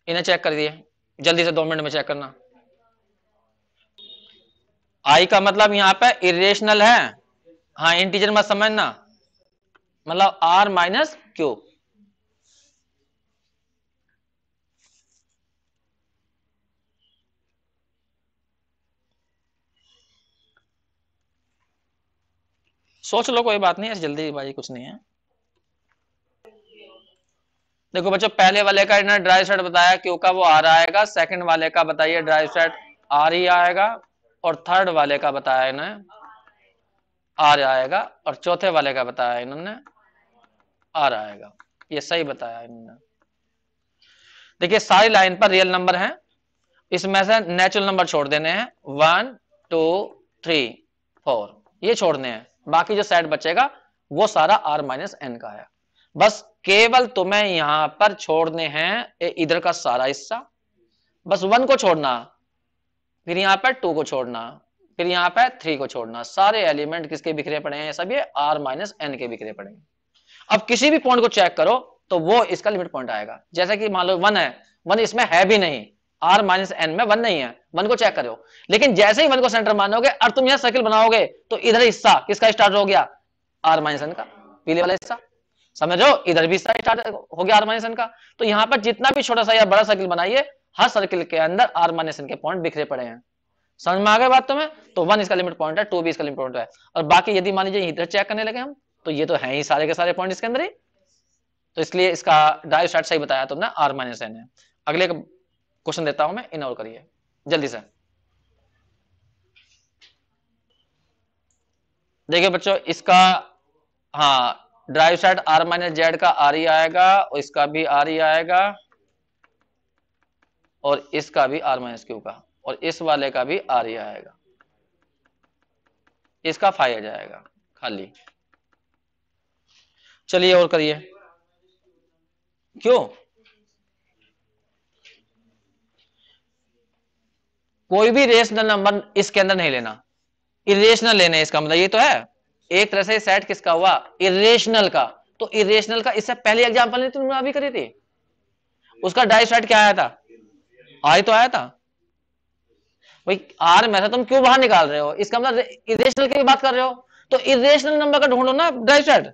इन्हें चेक कर दिए जल्दी से, 2 मिनट में चेक करना। आई का मतलब यहां पे इरेशनल है, हाँ इंटीजर मत समझना, मतलब आर माइनस क्यू। सोच लो, कोई बात नहीं, जल्दीबाजी कुछ नहीं है। देखो बच्चों पहले वाले का इन्होंने ड्राइव सेट बताया, क्यू का वो आर आएगा, सेकंड वाले का बताइए ड्राइव सेट आर ही आएगा, और थर्ड वाले का बताया इन्होंने आर आएगा, और चौथे वाले का बताया इन्होंने आर आएगा। ये सही बताया इन्होंने। देखिए सारी लाइन पर रियल नंबर हैं, इसमें से नेचुरल नंबर छोड़ देने हैं, 1 2 3 4 ये छोड़ने हैं, बाकी जो सेट बचेगा वो सारा आर माइनस एन का है। बस केवल तुम्हें यहां पर छोड़ने हैं इधर का सारा हिस्सा, बस 1 को छोड़ना, फिर यहां पर 2 को छोड़ना, फिर यहां पर 3 को छोड़ना। सारे एलिमेंट किसके बिखरे पड़े हैं, सब ये आर माइनस एन के बिखरे पड़े हैं। अब किसी भी पॉइंट को चेक करो तो वो इसका लिमिट पॉइंट आएगा। जैसे कि मान लो 1 है, 1 इसमें है भी नहीं, आर माइनस एन में 1 नहीं है, 1 को चेक करो, लेकिन जैसे ही 1 को सेंटर मानोगे और तुम यहां सर्किल बनाओगे तो इधर हिस्सा किसका स्टार्ट हो गया, आर माइनस एन का, पीले वाला हिस्सा, समझो, इधर भी हिस्सा स्टार्ट हो गया आर माइनस एन का। तो यहां पर जितना भी छोटा सा या बड़ा सर्किल बनाइए, हर सर्किल के अंदर आर माइनस एन के पॉइंट बिखरे पड़े हैं। समझ में आ गई बात तुम्हें? तो 1 इसका लिमिट पॉइंट है, 2 भी इसका लिमिट पॉइंट है, और बाकी यदि मान लीजिए इधर चेक करने लगे हम, तो ये तो है ही सारे के सारे पॉइंट इसके अंदर ही, तो इसलिए इसका ड्राइव सेट सही बताया तुमने, आर माइनस एन है। अगले क्वेश्चन देता हूं मैं, इग्नोर करिए जल्दी से। देखिए बच्चों इसका, हाँ drive set R minus Z का आर ही आएगा, और इसका भी आर ही आएगा, और इसका भी आर माइनस क्यू का, और इस वाले का भी आर ही आएगा, इसका 5 आ जाएगा खाली। चलिए और करिए। क्यों? कोई भी रेशनल नंबर इसके अंदर नहीं लेना, इरेशनल लेने, इसका मतलब ये तो है एक तरह से सेट किसका हुआ, इरेशनल का। तो इरेशनल का इससे पहले एग्जांपल नहीं तुमने अभी करी थी, उसका ड्राइव सेट क्या आया था, आई तो आया था भाई, आर में से तुम क्यों बाहर निकाल रहे हो, इसका मतलब इरेशनल की बात कर रहे हो, तो इरेशनल नंबर का ढूंढो ना ड्राइव सेट।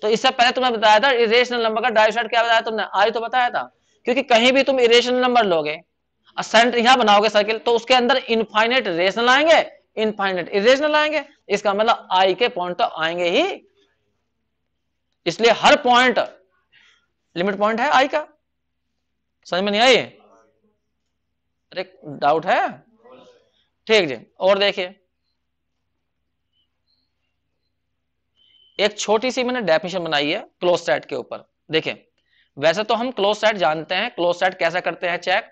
तो इससे पहले तुमने बताया था इरेशनल नंबर का ड्राइव सेट क्या बताया तुमने, आई तो बताया था, क्योंकि कहीं भी तुम इरेशनल नंबर लोगे, सेंटर यहां बनाओगे सर्किल, तो उसके अंदर इनफाइनाइट रेशनल आएंगे, इनफाइनाइट इरेशनल आएंगे, इसका मतलब आई के पॉइंट तो आएंगे ही, इसलिए हर पॉइंट लिमिट पॉइंट है आई का। समझ में नहीं आई? अरे डाउट है? ठीक जी, और देखिए एक छोटी सी मैंने डेफिनेशन बनाई है क्लोज सेट के ऊपर। देखिए वैसे तो हम क्लोज सेट जानते हैं, क्लोज सेट कैसे करते हैं चेक,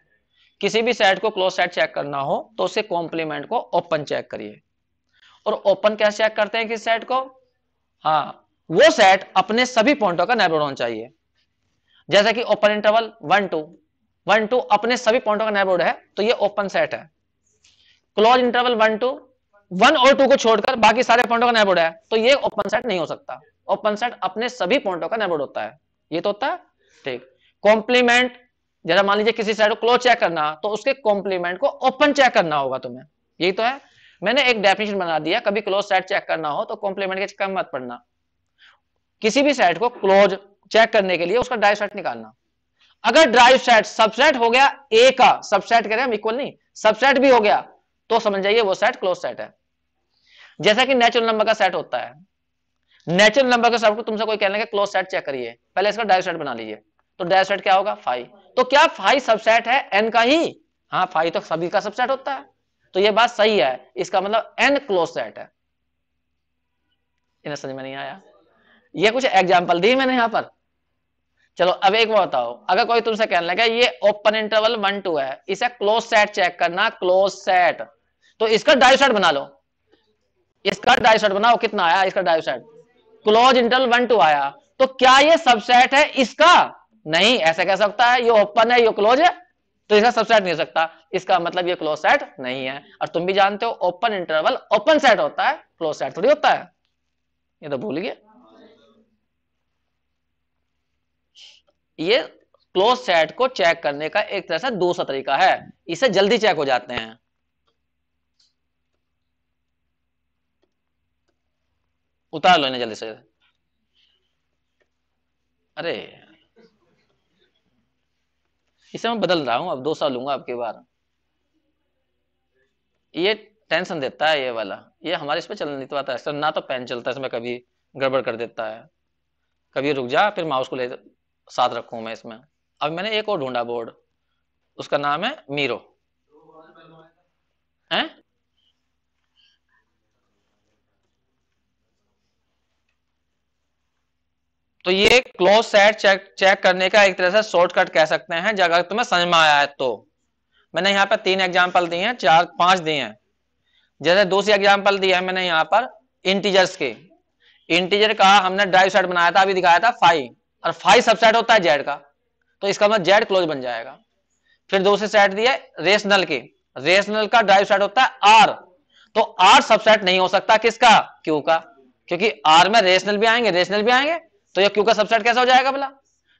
किसी भी सेट को क्लोज सेट चेक करना हो तो उसके कॉम्प्लीमेंट को ओपन चेक करिए, और ओपन कैसे चेक करते हैं किस सेट को, हाँ वो सेट अपने सभी पॉइंटों का नेबरहुड होना चाहिए। जैसे कि ओपन इंटरवल 1 2 1 2 अपने सभी पॉइंटों का नेबरहुड है, तो ये ओपन सेट है। क्लोज इंटरवल 1 2 1 और 2 को छोड़कर बाकी सारे पॉइंटों का नेबरहुड है, तो ये ओपन सेट नहीं हो सकता। ओपन सेट अपने सभी पॉइंटों का नेबरहुड होता है, ये तो होता है। ठीक, कॉम्प्लीमेंट, जरा मान लीजिए किसी सेट को क्लोज चेक करना, तो उसके कॉम्प्लीमेंट को ओपन चेक करना होगा तुम्हें, यही तो है। मैंने एक डेफिनेशन बना दिया, कभी क्लोज सेट चेक करना हो तो कॉम्प्लीमेंट के चक्कर मत पड़ना, किसी भी सेट को क्लोज चेक करने के लिए उसका ड्राइव सेट निकालना। अगर ड्राइव सेट सबसेट हो गया ए का, सबसेट कह रहे हैं हम, इक्वल नहीं, सबसेट भी हो गया, तो समझ जाइए वो सेट क्लोज सेट है। जैसा कि नेचुरल नंबर का सेट होता है, नेचुरल नंबर के सेट को तुमसे कोई कहने का क्लोज सेट चेक करिए, पहले इसका ड्राइव सेट बना लीजिए, तो ड्राइव सेट क्या होगा, 5। तो क्या 5 सबसेट है एन का ही? हाँ, 5 तो सभी का सबसेट होता है, तो ये बात सही है, इसका मतलब एन क्लोज सेट है। इन्हें समझ में नहीं आया? ये कुछ एग्जाम्पल दी मैंने यहां पर। चलो अब एक बात बताओ, अगर कोई तुमसे कहने लगा ये ओपन इंटरवल 1 2 है, इसे क्लोज सेट चेक करना, क्लोज सेट, तो इसका ड्राइव सेट बना लो, इसका ड्राइव सेट बनाओ, कितना आया इसका ड्राइव सेट, क्लोज इंटरवल 1 2 आया, तो क्या ये सबसेट है इसका? नहीं, ऐसा कह सकता है ये ओपन है ये क्लोज है, तो इसका सबसेट नहीं हो सकता, इसका मतलब ये क्लोज सेट नहीं है। और तुम भी जानते हो ओपन इंटरवल ओपन सेट होता है, क्लोज सेट थोड़ी होता है, ये तो भूल गए। ये क्लोज सेट को चेक करने का एक तरह से दूसरा तरीका है, इसे जल्दी चेक हो जाते हैं। उतार लो इन्हें जल्दी से। अरे इसे मैं बदल रहा हूं, अब 2 साल लूंगा आपकी बार। ये टेंशन देता है ये वाला, ये हमारे इस पे चल नहीं पाता है ना, तो पेन चलता है इसमें, कभी गड़बड़ कर देता है, कभी रुक जा, फिर माउस को ले साथ रखूं मैं इसमें। अब मैंने एक और ढूंढा बोर्ड, उसका नाम है मीरो है। तो ये क्लोज सेट चेक करने का एक तरह से शॉर्टकट कह सकते हैं, अगर तुम्हें समझ में आया है तो। मैंने यहाँ पे 3 एग्जाम्पल दिए हैं, 4 5 दिए हैं। जैसे दूसरी एग्जाम्पल दिया है मैंने यहाँ पर इंटीजर्स के, इंटीजर का हमने ड्राइव सेट बनाया था, अभी दिखाया था 5, और 5 सबसेट होता है जेड का, तो इसका मतलब जेड क्लोज बन जाएगा। फिर दूसरे सेट दिया रेशनल के, रेशनल का ड्राइव सेट होता है आर, तो आर सबसेट नहीं हो सकता किसका, क्यू का, क्योंकि आर में रेशनल भी आएंगे रेशनल भी आएंगे, तो ये क्यू का सबसेट कैसे हो जाएगा भला,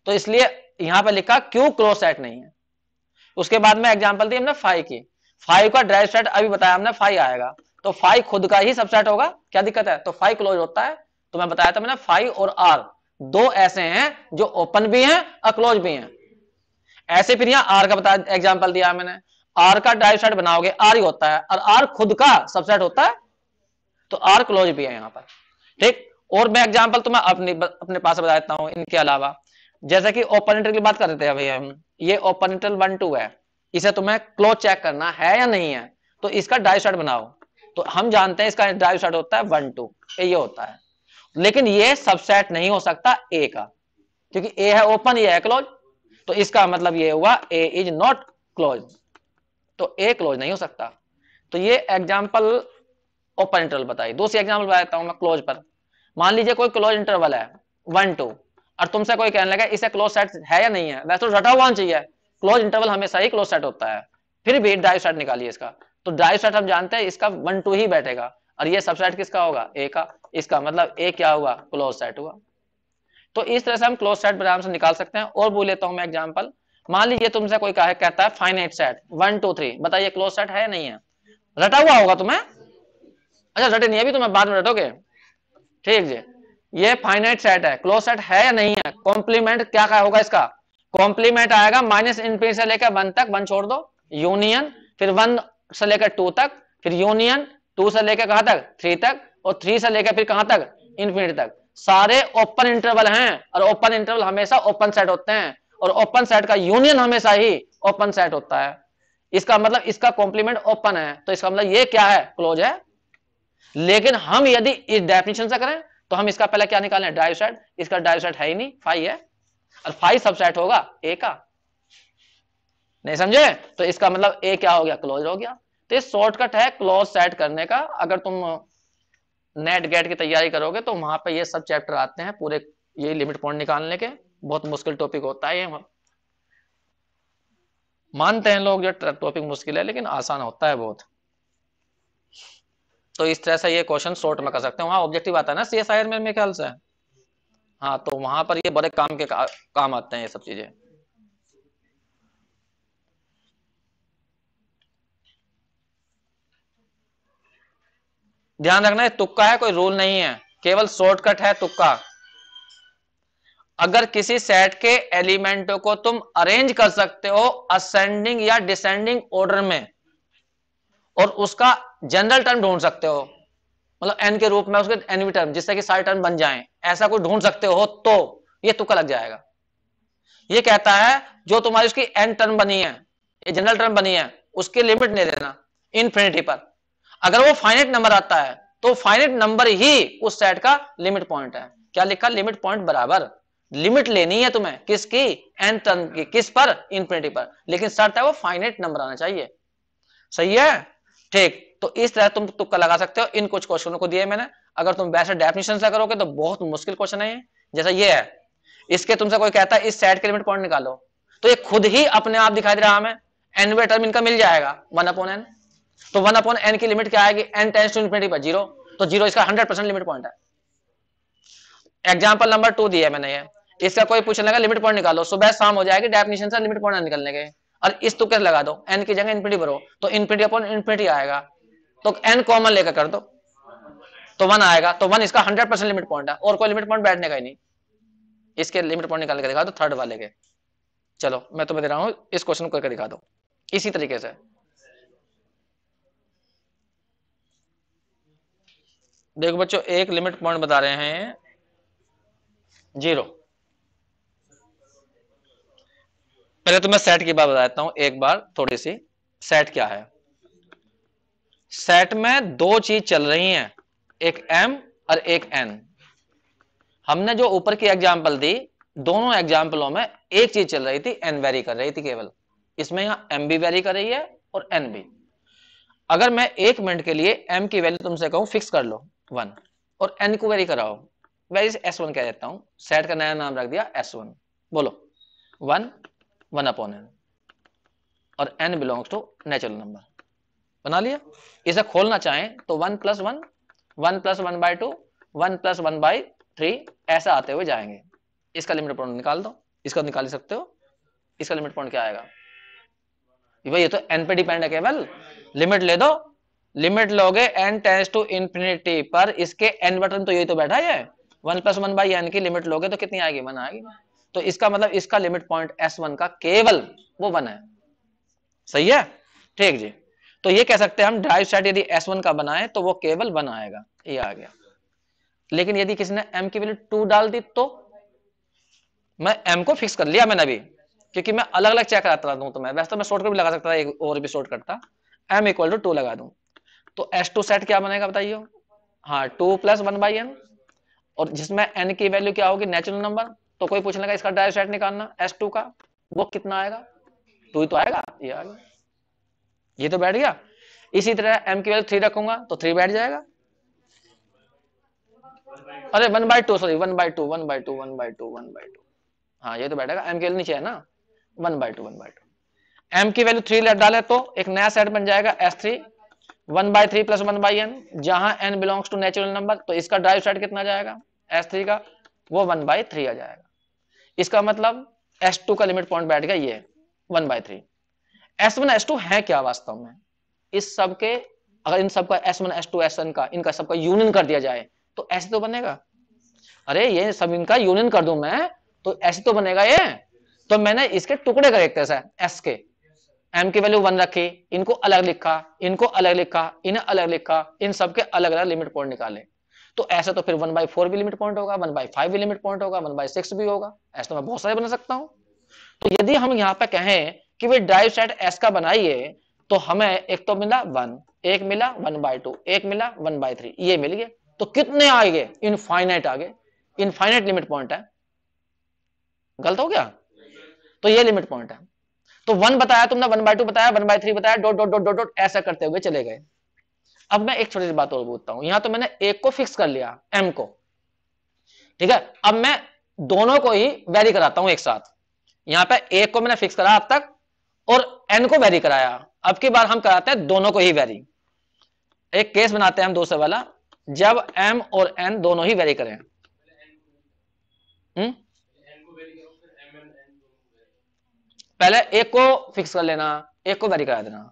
तो इसलिए यहां पर लिखा क्यू क्लोज सेट नहीं है। उसके बाद में एग्जांपल दी हमने 5 की, 5 का ड्राइव सेट अभी बताया हमने 5 आएगा, तो 5 खुद का ही सबसेट होगा, क्या दिक्कत है, तो 5 क्लोज होता है। तो मैं बताया था मैंने 5 और आर दो ऐसे हैं जो ओपन भी हैं और क्लोज भी हैं। ऐसे फिर यहां आर का बताया एग्जांपल दिया मैंने, आर का ड्राइव सेट बनाओगे आर ही होता है, और आर खुद का सबसेट होता है, तो आर क्लोज भी है यहां पर, ठीक। और मैं एग्जांपल तो मैं अपने पास बता देता हूं इनके अलावा, जैसे कि ओपन इंटरवल की बात कर रहे थे अभी हम, ये ओपन इंटरवल 1 2 है, इसे तुम्हें क्लोज चेक करना है या नहीं है, तो इसका ड्राइव सेट बनाओ, तो हम जानते हैं इसका ड्राइव सेट होता है 1 2, ये होता है, लेकिन ये सबसेट नहीं हो सकता ए का, क्योंकि ए है ओपन ये है क्लोज, तो इसका मतलब ये हुआ ए इज नॉट क्लोज, तो ए क्लोज नहीं हो सकता। तो ये एग्जांपल ओपन इंटरवल बताई। दूसरी एग्जांपल बताता हूं मैं क्लोज पर। मान लीजिए कोई क्लोज इंटरवल है 1 2, और तुमसे कोई कहने लगा इसे क्लोज सेट है या नहीं है, वैसे तो रटा हुआ चाहिए, क्लोज इंटरवल हमेशा ही क्लोज सेट होता है, फिर भी ड्राइव सेट निकालिए इसका, तो ड्राइव सेट हम जानते हैं इसका 1 2 ही बैठेगा, और ये सबसेट किसका होगा, ए का, इसका मतलब ए क्या हुआ, क्लोज सेट हुआ। तो इस तरह से हम क्लोज सेट आराम से निकाल सकते हैं। और बोल लेता हूं मैं एग्जांपल, मान लीजिए तुमसे कोई कहता है फाइनाइट सेट 1 2 3, बताइए क्लोज सेट है या नहीं है, रटा हुआ होगा तुम्हें, अच्छा रटे नहीं अभी, तुम्हें बाद में रटोगे, ठीक जी। ये फाइनाइट सेट है, क्लोज सेट है या नहीं है, कॉम्प्लीमेंट क्या क्या होगा इसका, कॉम्प्लीमेंट आएगा माइनस इनफिनिटी से लेकर 1 तक, 1 छोड़ दो, यूनियन, फिर 1 से लेकर 2 तक, फिर यूनियन 2 से लेकर कहां तक, 3 तक, और 3 से लेकर फिर कहां तक, इनफिनिटी तक, सारे ओपन इंटरवल हैं, और ओपन इंटरवल हमेशा ओपन सेट होते हैं, और ओपन सेट का यूनियन हमेशा ही ओपन सेट होता है, इसका मतलब इसका कॉम्प्लीमेंट ओपन है, तो इसका मतलब ये क्या है, क्लोज है। लेकिन हम यदि इस डेफिनेशन से करें तो हम इसका पहले क्या निकालें, ड्राइव सेट, इसका ड्राइव सेट है ही नहीं, 5 है, और 5 सबसेट होगा ए का, नहीं समझे, तो इसका मतलब ए क्या हो गया, क्लोज हो गया। तो ये शॉर्टकट है क्लोज सेट करने का। अगर तुम नेट गेट की तैयारी करोगे तो वहां पे ये सब चैप्टर आते हैं पूरे, ये लिमिट पॉइंट निकालने के, बहुत मुश्किल टॉपिक होता है ये, मानते हैं लोग जो टॉपिक मुश्किल है, लेकिन आसान होता है बहुत। तो इस तरह से ये क्वेश्चन शॉर्ट में कर सकते हैं, वहां ऑब्जेक्टिव आता है ना सीएसआईआर में मेरे ख्याल से, हाँ, तो वहां पर ये बड़े काम के काम आते हैं ये सब चीजें। ध्यान रखना है तुक्का है, कोई रूल नहीं है, केवल शॉर्टकट है तुक्का। अगर किसी सेट के एलिमेंटों को तुम अरेंज कर सकते हो असेंडिंग या डिसेंडिंग ऑर्डर में और उसका जनरल टर्म ढूंढ सकते हो, मतलब एन के रूप में उसके एन भी टर्म जिससे कि सारे टर्म बन जाएं, ऐसा कोई ढूंढ सकते हो तो ये तुक्का लग जाएगा। ये कहता है जो तुम्हारी उसकी एन टर्म बनी है, ये जनरल टर्म बनी है, उसकी लिमिट नहीं देना इनफिनिटी पर। अगर वो फाइनाइट नंबर आता है तो फाइनाइट नंबर ही उस सेट का लिमिट पॉइंट है। क्या लिखा? लिमिट पॉइंट बराबर लिमिट लेनी है तुम्हें किसकी? एन टर्म की। किस पर? इनफिनिटी पर। लेकिन शर्त है वो फाइनाइट नंबर आना चाहिए। सही है? ठीक। तो इस तरह तुम तुक्का लगा सकते हो। इन कुछ क्वेश्चनों को दिए मैंने, अगर तुम वैसे डेफिनेशन से करोगे तो बहुत मुश्किल क्वेश्चन है। जैसा ये है, इसके तुमसे कोई कहता है इस सेट के लिमिट पॉइंट निकालो, तो ये खुद ही अपने आप दिखाई दे रहा हमें एन वे टर्म इनका मिल जाएगा 1/n। तो 1/n की लिमिट क्या आएगी? n टेंड्स टू इनफिनिटी पर 0, तो 0 इसका 100% लिमिट पॉइंट है। एग्जांपल नंबर 2 दिया है मैंने, ये इसका कोई पूछने लगा लिमिट पॉइंट निकालो, सुबह शाम हो जाएगी डेफिनेशन से लिमिट पॉइंट निकलने के। और इस तुक्के लगा दो, n की जगह इनफिनिटी भरो तो इनफिनिटी अपॉन इनफिनिटी आएगा, तो n कॉमन लेकर कर दो तो 1 आएगा। तो 1 इसका 100% लिमिट पॉइंट है, और कोई लिमिट पॉइंट बैठने का ही नहीं। इसके लिमिट पॉइंट निकाल के दिखा दो थर्ड वाले के। चलो मैं तुम्हें दे रहा हूं, इस क्वेश्चन को करके दिखा दो इसी तरीके से। देखो बच्चों, एक लिमिट पॉइंट बता रहे हैं 0। पहले तो मैं सेट की बात बताता हूं एक बार थोड़ी सी। सेट क्या है? सेट में दो चीज चल रही हैं, एक m और एक n। हमने जो ऊपर की एग्जांपल दी, दोनों एग्जांपलों में एक चीज चल रही थी, n वेरी कर रही थी केवल। इसमें यहां m भी वेरी कर रही है और n भी। अगर मैं 1 मिनट के लिए m की वैल्यू तुमसे कहूं फिक्स कर लो 1, और n को वेरी कराओ, वैरी s1 कह देता हूं, सेट का नया नाम रख दिया s1। बोलो 1 1/n और n belongs to natural number. बना लिया? इसे खोलना चाहें तो 1 + 1 1 + 1/2 1 + 1/3 ऐसा आते हुए जाएंगे। इसका लिमिट पॉइंट निकाल दो, इसका निकाल ही सकते हो। इसका लिमिट पॉइंट क्या आएगा? भाई ये तो n पे डिपेंड है, केवल लिमिट ले दो। लिमिट लोगे n टेंड्स टू इनफिनिटी पर, इसके n बटन तो यही तो बैठा है। 1 + 1/n की लिमिट लोगे तो कितनी आएगी? 1 आएगी। तो इसका मतलब इसका लिमिट पॉइंट s1 का केवल वो 1 है। सही है? ठीक जी। तो ये कह सकते हैं हम ड्राइव सेट यदि S1 का बनाए तो वो केवल 1 आएगा। ये आ गया। लेकिन यदि किसी ने m की वैल्यू 2 डाल दी तो मैं m को फिक्स कर लिया मैंने अभी, क्योंकि मैं अलग अलग चेक कराता हूं। तो मैं वैसे तो मैं शॉर्टकट भी लगा सकता था, एक और भी शॉर्टकट था, m = 2 लगा दूं तो S2 सेट क्या बनेगा बताइए? हाँ 2 + 1/n, और जिसमें n की वैल्यू क्या होगी? Natural number. तो कोई पूछने लगा इसका ड्राइव सेट निकालना S2 का, वो कितना आएगा? 2 ही तो आएगा। ये आ गया, ये तो बैठ गया। इसी तरह m की वैल्यू 3 रखूंगा तो 3 बैठ जाएगा। अरे 1/2, सॉरी 1/2 1/2 1/2 1/2, हाँ ये तो बैठेगा। m की वैल्यू नीचे है ना, 1/2 1/2। m की वैल्यू 3 डाले तो एक नया सेट बन जाएगा S3 1/3 + 1/n, जहां n belongs to natural number. तो इसका ड्राइव सेट कितना जाएगा S3 का? वो 1/3 आ जाएगा। इसका मतलब S2 का लिमिट पॉइंट बैठ गया ये 1/3। S1 S2 है क्या वास्तव में? इस सब के, अगर इन सब का S1 S2 SN का, इनका सबका यूनियन कर दिया जाए तो ऐसे तो बनेगा। अरे ये सब इनका यूनियन कर दूं मैं तो ऐसे तो बनेगा ये। तो मैंने इसके टुकड़े करे एक तरह से, S के m की वैल्यू 1 रखी, इनको अलग लिखा, इनको अलग लिखा, इन्हें अलग लिखा, इन सबके अलग अलग लिमिट पॉइंट निकाले। तो ऐसे तो फिर 1/4 भी लिमिट पॉइंट होगा, 1/5 भी लिमिट पॉइंट होगा, 1/6 भी होगा। ऐसे तो मैं बहुत सारे बना सकता हूं। तो यदि हम यहाँ पे कहें कि वे ड्राइव सेट S का बनाइए, तो हमें एक तो मिला 1, एक मिला 1/2, एक मिला 1/3, ये मिल गए। तो कितने आ गए? इनफाइनाइट आ गए। इनफाइनाइट लिमिट पॉइंट है। गलत हो गया? तो ये लिमिट पॉइंट है। तो 1 बताया तुमने, 1/2 बताया, 1/3 बताया, dot dot dot dot dot ऐसा करते हुए चले गए। अब मैं एक छोटी सी बात और पूछता हूं। यहां तो मैंने एक को फिक्स कर लिया, m को, ठीक है। अब मैं दोनों को ही वेरी कराता हूं एक साथ। यहां पे एक को मैंने फिक्स करा अब तक, और n को वेरी कराया। अब की बार हम कराते हैं दोनों को ही वेरी। एक केस बनाते हैं हम दूसरे वाला, जब m और n दोनों ही वेरी करें। पहले एक को फिक्स कर लेना, एक को वेरी करा देना।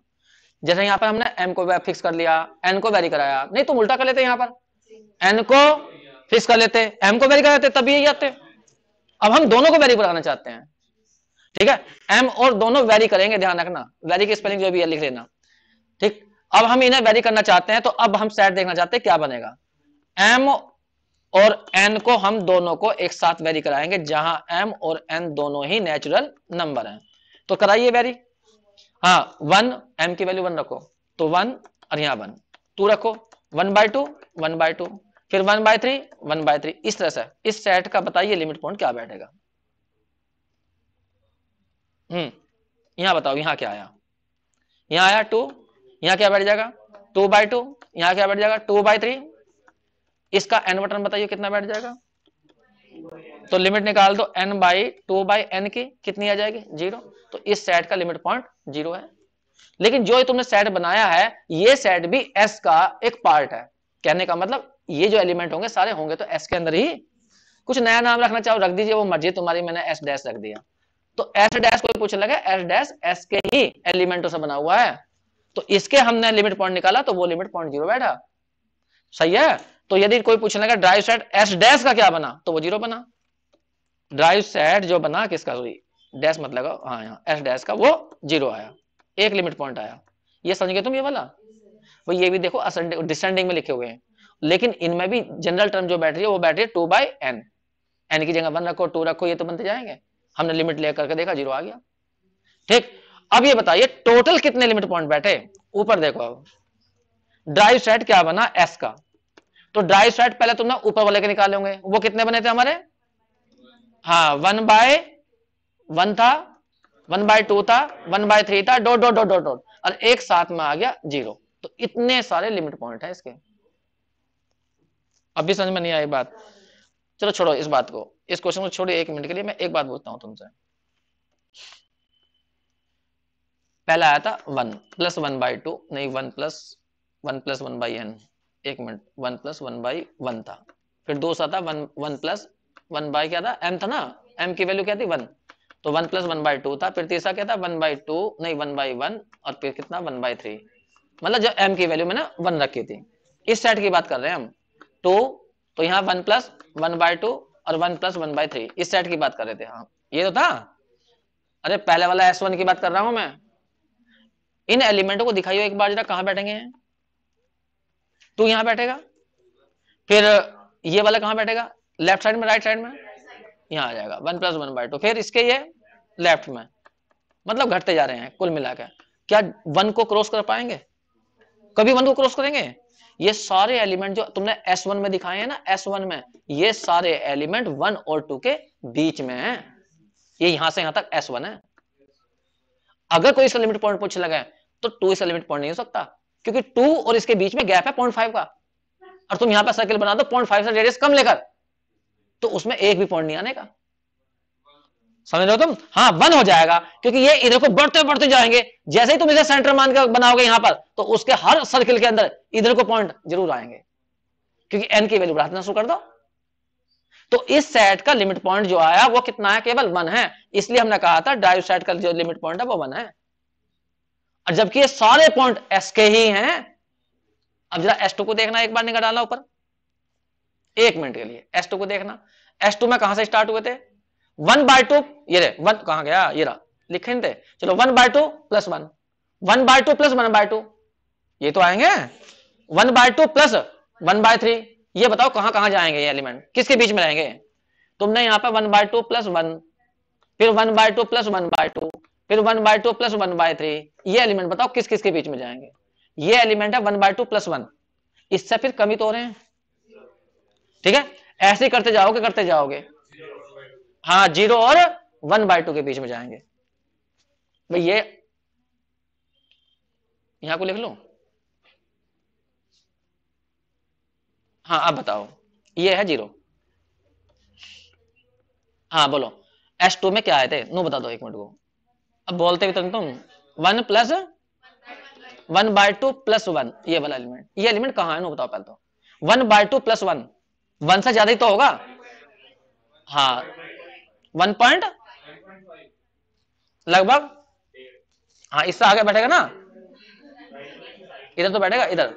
जैसे यहां पर हमने m को फिक्स कर लिया, n को वेरी कराया। नहीं तो उल्टा कर लेते, यहां पर n को फिक्स कर लेते, m को वेरी कराते, तब यही आते। अब हम दोनों को वेरी कराना चाहते हैं, ठीक है, एम और दोनों वेरी करेंगे, ध्यान रखना, वेरी की स्पेलिंग जो भी है लिख लेना, ठीक। अब हम इन्हें वेरी करना चाहते हैं, तो अब हम सेट देखना चाहते हैं क्या बनेगा। एम और एन को हम दोनों को एक साथ वेरी कराएंगे, जहां एम और एन दोनों ही नेचुरल नंबर हैं, तो कराइए वेरी। हाँ, 1, एम की वैल्यू 1 रखो, तो 1, और यहां 1, 2 रखो, 1/2, 1/2, फिर 1/3, 1/3, इस तरह से इस सेट का बताइए लिमिट पॉइंट क्या बैठेगा। यहां बताओ, यहां क्या आया, यहां आया 2, यहां क्या बैठ जाएगा 2/2, यहां क्या बैठ जाएगा 2/3, इसका एन बटन बताइए कितना बैठ जाएगा, तो लिमिट निकाल दो n/2/n की, कितनी आ जाएगी 0, तो इस सेट का लिमिट पॉइंट 0 है। लेकिन जो तुमने सेट बनाया है, ये सेट भी एस का एक पार्ट है, कहने का मतलब ये जो एलिमेंट होंगे सारे होंगे तो एस के अंदर ही। कुछ नया नाम रखना चाहो रख दीजिए, वो मर्जी तुम्हारी, मैंने एस डैश रख दिया। तो एस डैश कोई पूछ लगा, एस डैश एस के ही एलिमेंटों से बना हुआ है, तो इसके हमने लिमिट पॉइंट निकाला तो वो लिमिट पॉइंट 0 बैठा, सही है। तो यदि कोई पूछने लगा ड्राइव सेट एस डैश का क्या बना, तो वो 0 बना। ड्राइव सेट जो बना किसका, सॉरी डैश मत लगाओ, हाँ यहाँ एस डैश का वो 0 आया, एक लिमिट पॉइंट आया। ये समझ गए तुम ये वाला। वो ये भी देखो डिसेंडिंग में लिखे हुए हैं, लेकिन इनमें भी जनरल टर्म जो बैठ रही है वो बैठ रही है 2/n, एन की जगह 1 रखो 2 रखो, ये तो बनते जाएंगे। हमने लिमिट लेकर के देखा 0 आ गया, ठीक। अब ये बताइए टोटल कितने लिमिट पॉइंट बैठे, ऊपर देखो। अब ड्राइव सेट क्या बना एस का, तो ड्राइव सेट पहले तुमने ऊपर वाले के निकाले होंगे, वो कितने बने थे हमारे, हाँ 1/1 था, 1/2 था, 1/3 था, dot dot dot dot dot, और एक साथ में आ गया 0, तो इतने सारे लिमिट पॉइंट है इसके। अभी समझ में नहीं आई बात, चलो छोड़ो इस बात को, इस क्वेश्चन को छोड़िए, 1 मिनट के लिए मैं एक बात पूछता हूं तुमसे। पहला आया था 1 + 1/2, नहीं 1+1/n, 1 मिनट, 1+1/1 था, फिर दूसरा था 1 + 1 बाई क्या था m था ना, m की वैल्यू क्या थी 1, तो 1 + 1/2 था, फिर तीसरा क्या था 1/2, नहीं 1/1, और फिर कितना 1/3, मतलब जब m की वैल्यू मैंने 1 रखी थी। इस सेट की बात कर रहे हैं हम, 2, तो यहाँ 1 + 1/2 और 1 + 1/3, इस सेट की बात कर रहे थे, हाँ ये तो था। अरे पहले वाला S1 की बात कर रहा हूं मैं। इन एलिमेंटों को दिखाइए एक बार जरा, कहां बैठेंगे, 2 यहां बैठेगा, फिर ये वाला कहां बैठेगा, लेफ्ट साइड में राइट साइड में, यहां आ जाएगा 1 + 1/2, फिर इसके ये लेफ्ट में, मतलब घटते जा रहे हैं कुल मिलाकर। क्या 1 को क्रॉस कर पाएंगे, कभी 1 को क्रॉस करेंगे। ये सारे एलिमेंट जो तुमने S1 में दिखाए हैं ना, S1 में ये सारे एलिमेंट 1 और 2 के बीच में है, ये यहां से यहां तक S1 है। अगर कोई इसका लिमिट पॉइंट पूछ लगा तो 2 इसका लिमिट पॉइंट नहीं हो सकता, क्योंकि 2 और इसके बीच में गैप है 0.5 का, और तुम यहां पर सर्किल बना दो 0.5 से रेडियस कम लेकर, तो उसमें एक भी पॉइंट नहीं आने का, समझ रहे हो तुम। हाँ 1 हो जाएगा, क्योंकि ये इधर को बढ़ते बढ़ते जाएंगे, जैसे ही तुम इसे सेंटर मान कर बनाओगे यहां पर, तो उसके हर सर्किल के अंदर इधर को पॉइंट जरूर आएंगे, क्योंकि एन की वैल्यू बढ़ाना शुरू कर दो। तो इस सेट का लिमिट पॉइंट जो आया वो कितना है, केवल 1 है, इसलिए हमने कहा था ड्राइव सेट का जो लिमिट पॉइंट है वो 1 है, और जबकि ये सारे पॉइंट एस के ही हैं। अब जरा S2 को देखना, एक बार निकाल डाला ऊपर, 1 मिनट के लिए S2 को देखना। S2 में कहां से स्टार्ट हुए थे, 1/2, ये रे 1 कहां गया, ये रहा, लिखे थे, चलो 1/2 + 1, 1/2 + 1/2, ये तो आएंगे, 1/2 + 1/3, ये बताओ कहां कहां जाएंगे ये एलिमेंट, किसके बीच में रहेंगे। तुमने यहां पर 1/2 + 1, फिर 1/2 + 1/2, फिर 1/2 + 1/3, ये एलिमेंट बताओ किस किस के बीच में जाएंगे। ये एलिमेंट है 1/2 + 1, इससे फिर कमी तो हो रहे हैं, ठीक है, ऐसे ही करते जाओगे, हाँ 0 और 1/2 के बीच में जाएंगे। भाई ये यहां को लिख लो, हाँ अब बताओ, ये है 0, हाँ बोलो S2 में क्या आए थे, नो बता दो 1 मिनट को, अब बोलते भी तुम 1 + 1/2 + 1, ये वाला एलिमेंट, ये एलिमेंट कहां है नो बताओ पहले तो, 1/2 + 1, 1 से ज्यादा ही तो होगा, हाँ 1 पॉइंट लगभग, हाँ इससे आगे बैठेगा ना, इधर तो बैठेगा इधर,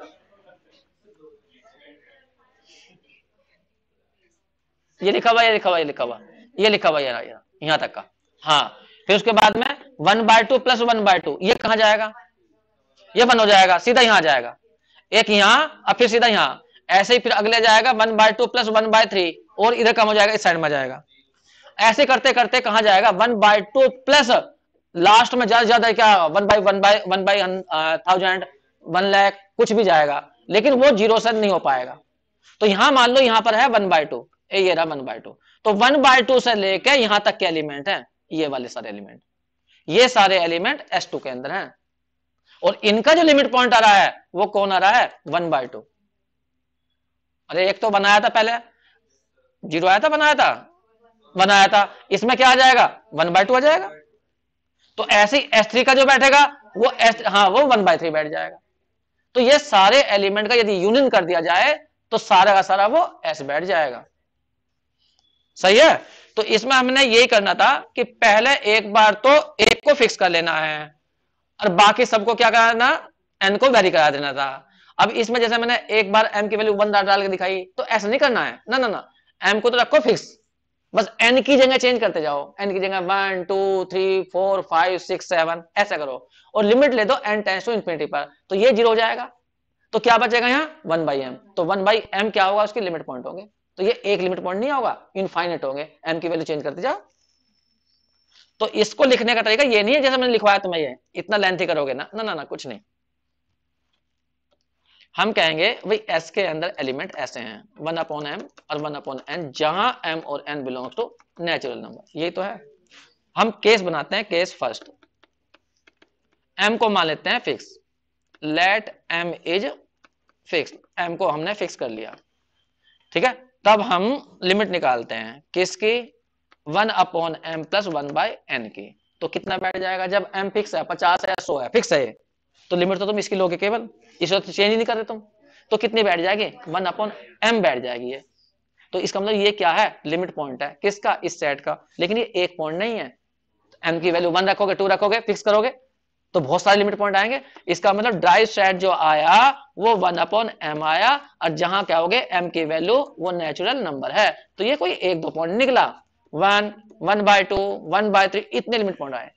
ये लिखा हुआ, ये लिखा हुआ, ये लिखा हुआ, ये लिखा हुआ यहां तक का। हाँ, फिर उसके बाद में 1/2 प्लस 1/2, ये कहां जाएगा, ये 1 हो जाएगा, सीधा यहां जाएगा, एक यहां और फिर सीधा यहां, ऐसे ही फिर अगले जाएगा 1/2 प्लस 1/3 और इधर कम हो जाएगा, इस साइड में जाएगा। ऐसे करते करते कहां जाएगा 1/2 प्लस लास्ट में ज्यादा ज्यादा क्या 1/1000 1,00,000 कुछ भी जाएगा, लेकिन वो जीरो से नहीं हो पाएगा। तो यहां मान लो यहां पर है 1/2, ये रहा 1/2, तो 1/2 से लेके यहां तक के एलिमेंट है, ये वाले सारे एलिमेंट, ये सारे एलिमेंट S2 के अंदर हैं। और इनका जो लिमिट पॉइंट आ रहा है वो कौन आ रहा है 1/2। अरे एक तो बनाया था पहले, 0 आया था, बनाया था, इसमें क्या आ जाएगा 1/2 आ जाएगा। तो ऐसे ही S3 का जो बैठेगा वो वो 1/3 बैठ जाएगा। तो ये सारे एलिमेंट का यदि यूनियन कर दिया जाए तो सारा का सारा वो S बैठ जाएगा। सही है। तो इसमें हमने यही करना था कि पहले एक बार तो एक को फिक्स कर लेना है और बाकी सबको क्या करना, n को वेरी करा देना था। अब इसमें जैसे मैंने एक बार m की वैल्यू 1 डाल के दिखाई, तो ऐसा नहीं करना है, ना ना ना, m को तो रखो फिक्स, बस n की जगह चेंज करते जाओ, n की जगह 1 2 3 4 5 6 7 ऐसा करो, और लिमिट ले दो n टेंड्स टू इंफिनिटी पर, तो ये 0 हो जाएगा। तो क्या बचेगा यहाँ 1/m, तो 1/m क्या होगा, उसकी लिमिट पॉइंट होंगे। तो ये एक लिमिट पॉइंट नहीं होगा, इनफाइनाइट होंगे, m की वैल्यू चेंज करते जाओ। तो इसको लिखने का तरीका ये नहीं है जैसे मैंने लिखवाया तुम्हें, ये इतना लेंथी करोगे ना, ना ना ना, कुछ नहीं। हम कहेंगे भाई S के अंदर एलिमेंट ऐसे हैं 1/m और 1/n, जहां m और n belongs to natural number, यही तो है। हम केस बनाते हैं, केस फर्स्ट, m को मान लेते हैं fix, let m is fix, m को हमने फिक्स कर लिया, ठीक है। तब हम लिमिट निकालते हैं किसकी, 1/m प्लस 1/n की। तो कितना बैठ जाएगा, जब m फिक्स है, 50 है, 100 है, फिक्स है, तो लिमिट तो तुम इसकी लोगे केवल, इस वक्त चेंज ही नहीं कर रहे तुम, तो कितनी बैठ जाएगी 1/m बैठ जाएगी ये। तो इसका मतलब ये क्या है, लिमिट पॉइंट है किसका, इस सेट का। लेकिन ये एक पॉइंट नहीं है, m की वैल्यू 1 रखोगे, 2 रखोगे, फिक्स करोगे तो बहुत सारे लिमिट पॉइंट आएंगे। इसका मतलब ड्राइव सेट जो आया वो 1/m आया, और जहां क्या हो गए m की वैल्यू वो नेचुरल नंबर है, तो ये कोई एक दो पॉइंट निकला, 1 1/2 1/3 इतने लिमिट पॉइंट आए।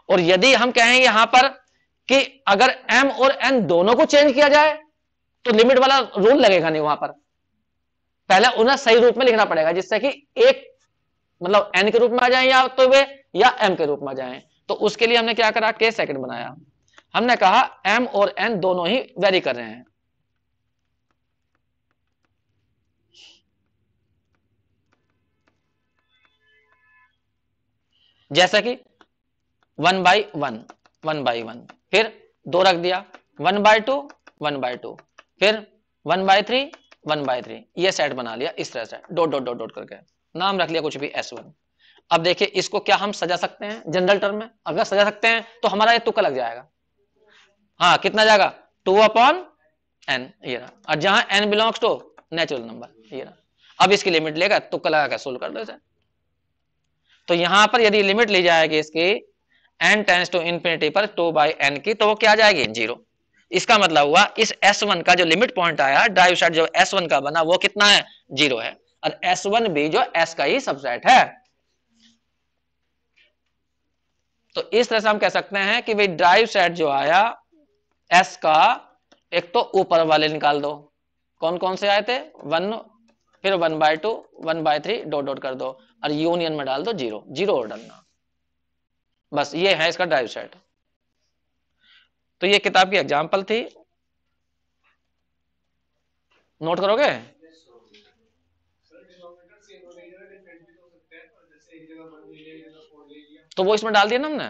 और यदि हम कहें यहां पर कि अगर m और n दोनों को चेंज किया जाए तो लिमिट वाला रूल लगेगा नहीं, वहां पर पहले उन्हें सही रूप में लिखना पड़ेगा, जिससे कि एक मतलब n के रूप में आ जाए या तो वे या m के रूप में आ जाए। तो उसके लिए हमने क्या करा, केस सेकंड बनाया, हमने कहा m और n दोनों ही वेरी कर रहे हैं, जैसा कि 1/1 1/1, फिर 2 रख दिया, 1/2 1/2, फिर 1/3 1/3, ये सेट बना लिया इस तरह से, डॉट डॉट डॉट डॉट करके, नाम रख लिया कुछ भी S1। अब देखिए इसको क्या हम सजा सकते हैं जनरल टर्म में, अगर सजा सकते हैं तो हमारा ये तुक्का लग जाएगा। हाँ कितना जाएगा 2/n, ये रहा, और जहां n belongs to natural number, ये रहा। अब इसकी लिमिट लेगा, तुक्का लगा कर सोल्व कर दो इसे। तो यहां पर यदि लिमिट ली जाएगी इसकी n टेंड्स टू इंफिनिटी पर 2/n की, तो वो क्या आ जाएगी 0। इसका मतलब हुआ इस S1 का जो लिमिट पॉइंट आया, ड्राइव सेट जो S1 का बना वो कितना है 0 है, और S1 भी जो S का ही सबसेट है। तो इस तरह से हम कह सकते हैं कि भाई ड्राइव सेट जो आया S का, एक तो ऊपर वाले निकाल दो, कौन कौन से आए थे 1, फिर 1/2 1/3 डॉट डॉट कर दो, और यूनियन में डाल दो 0 0 और डालना, बस ये है इसका ड्राइव सेट। तो ये किताब की एग्जांपल थी, नोट करोगे। तो वो इसमें डाल दिया ना हमने,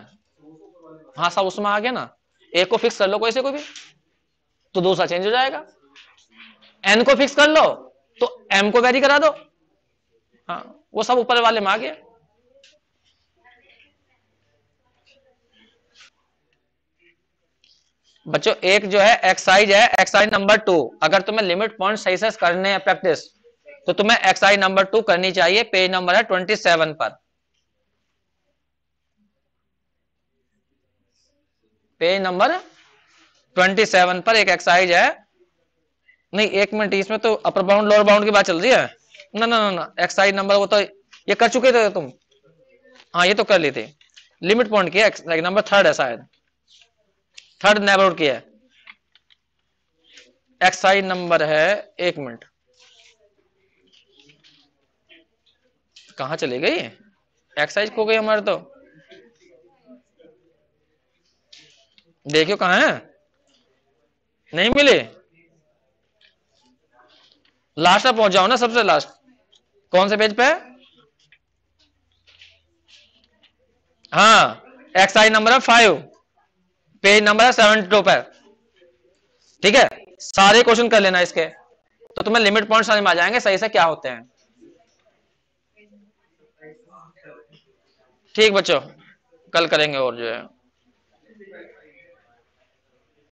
हाँ सब उसमें आ गया ना, एक को फिक्स कर लो कोई से कोई भी, तो दूसरा चेंज हो जाएगा, n को फिक्स कर लो तो m को वेरी करा दो, हाँ वो सब ऊपर वाले में आ गया। बच्चों एक जो है एक्सरसाइज है, एक्सरसाइज नंबर 2, अगर तुम्हें लिमिट पॉइंट सही से करने हैं प्रैक्टिस, तो तुम्हें एक्सरसाइज नंबर 2 करनी चाहिए, पेज नंबर है 27 पर, पेज नंबर 27 पर एक एक्सरसाइज है। नहीं 1 मिनट, इसमें तो अपर बाउंड लोअर बाउंड की बात चल रही है, ना ना ना ना, एक्सरसाइज नंबर वो तो ये कर चुके थे तुम? हाँ ये तो कर लेते। लिमिट पॉइंट किया, नंबर थर्ड है शायद, थर्ड नेबरहुड किया है। एक्साइज नंबर है, एक मिनट, कहां चले गई एक्साइज, खो गई हमारे तो। देखियो कहां है, नहीं मिले। लास्ट में पहुंच जाओ ना, सबसे लास्ट। कौन से पेज पे? हाँ, एक्साइज नंबर है 5, पेज नंबर है 72 पे। ठीक है, सारे क्वेश्चन कर लेना इसके, तो तुम्हें लिमिट पॉइंट समझ में आ जाएंगे सही से क्या होते हैं। ठीक बच्चों, कल करेंगे और जो है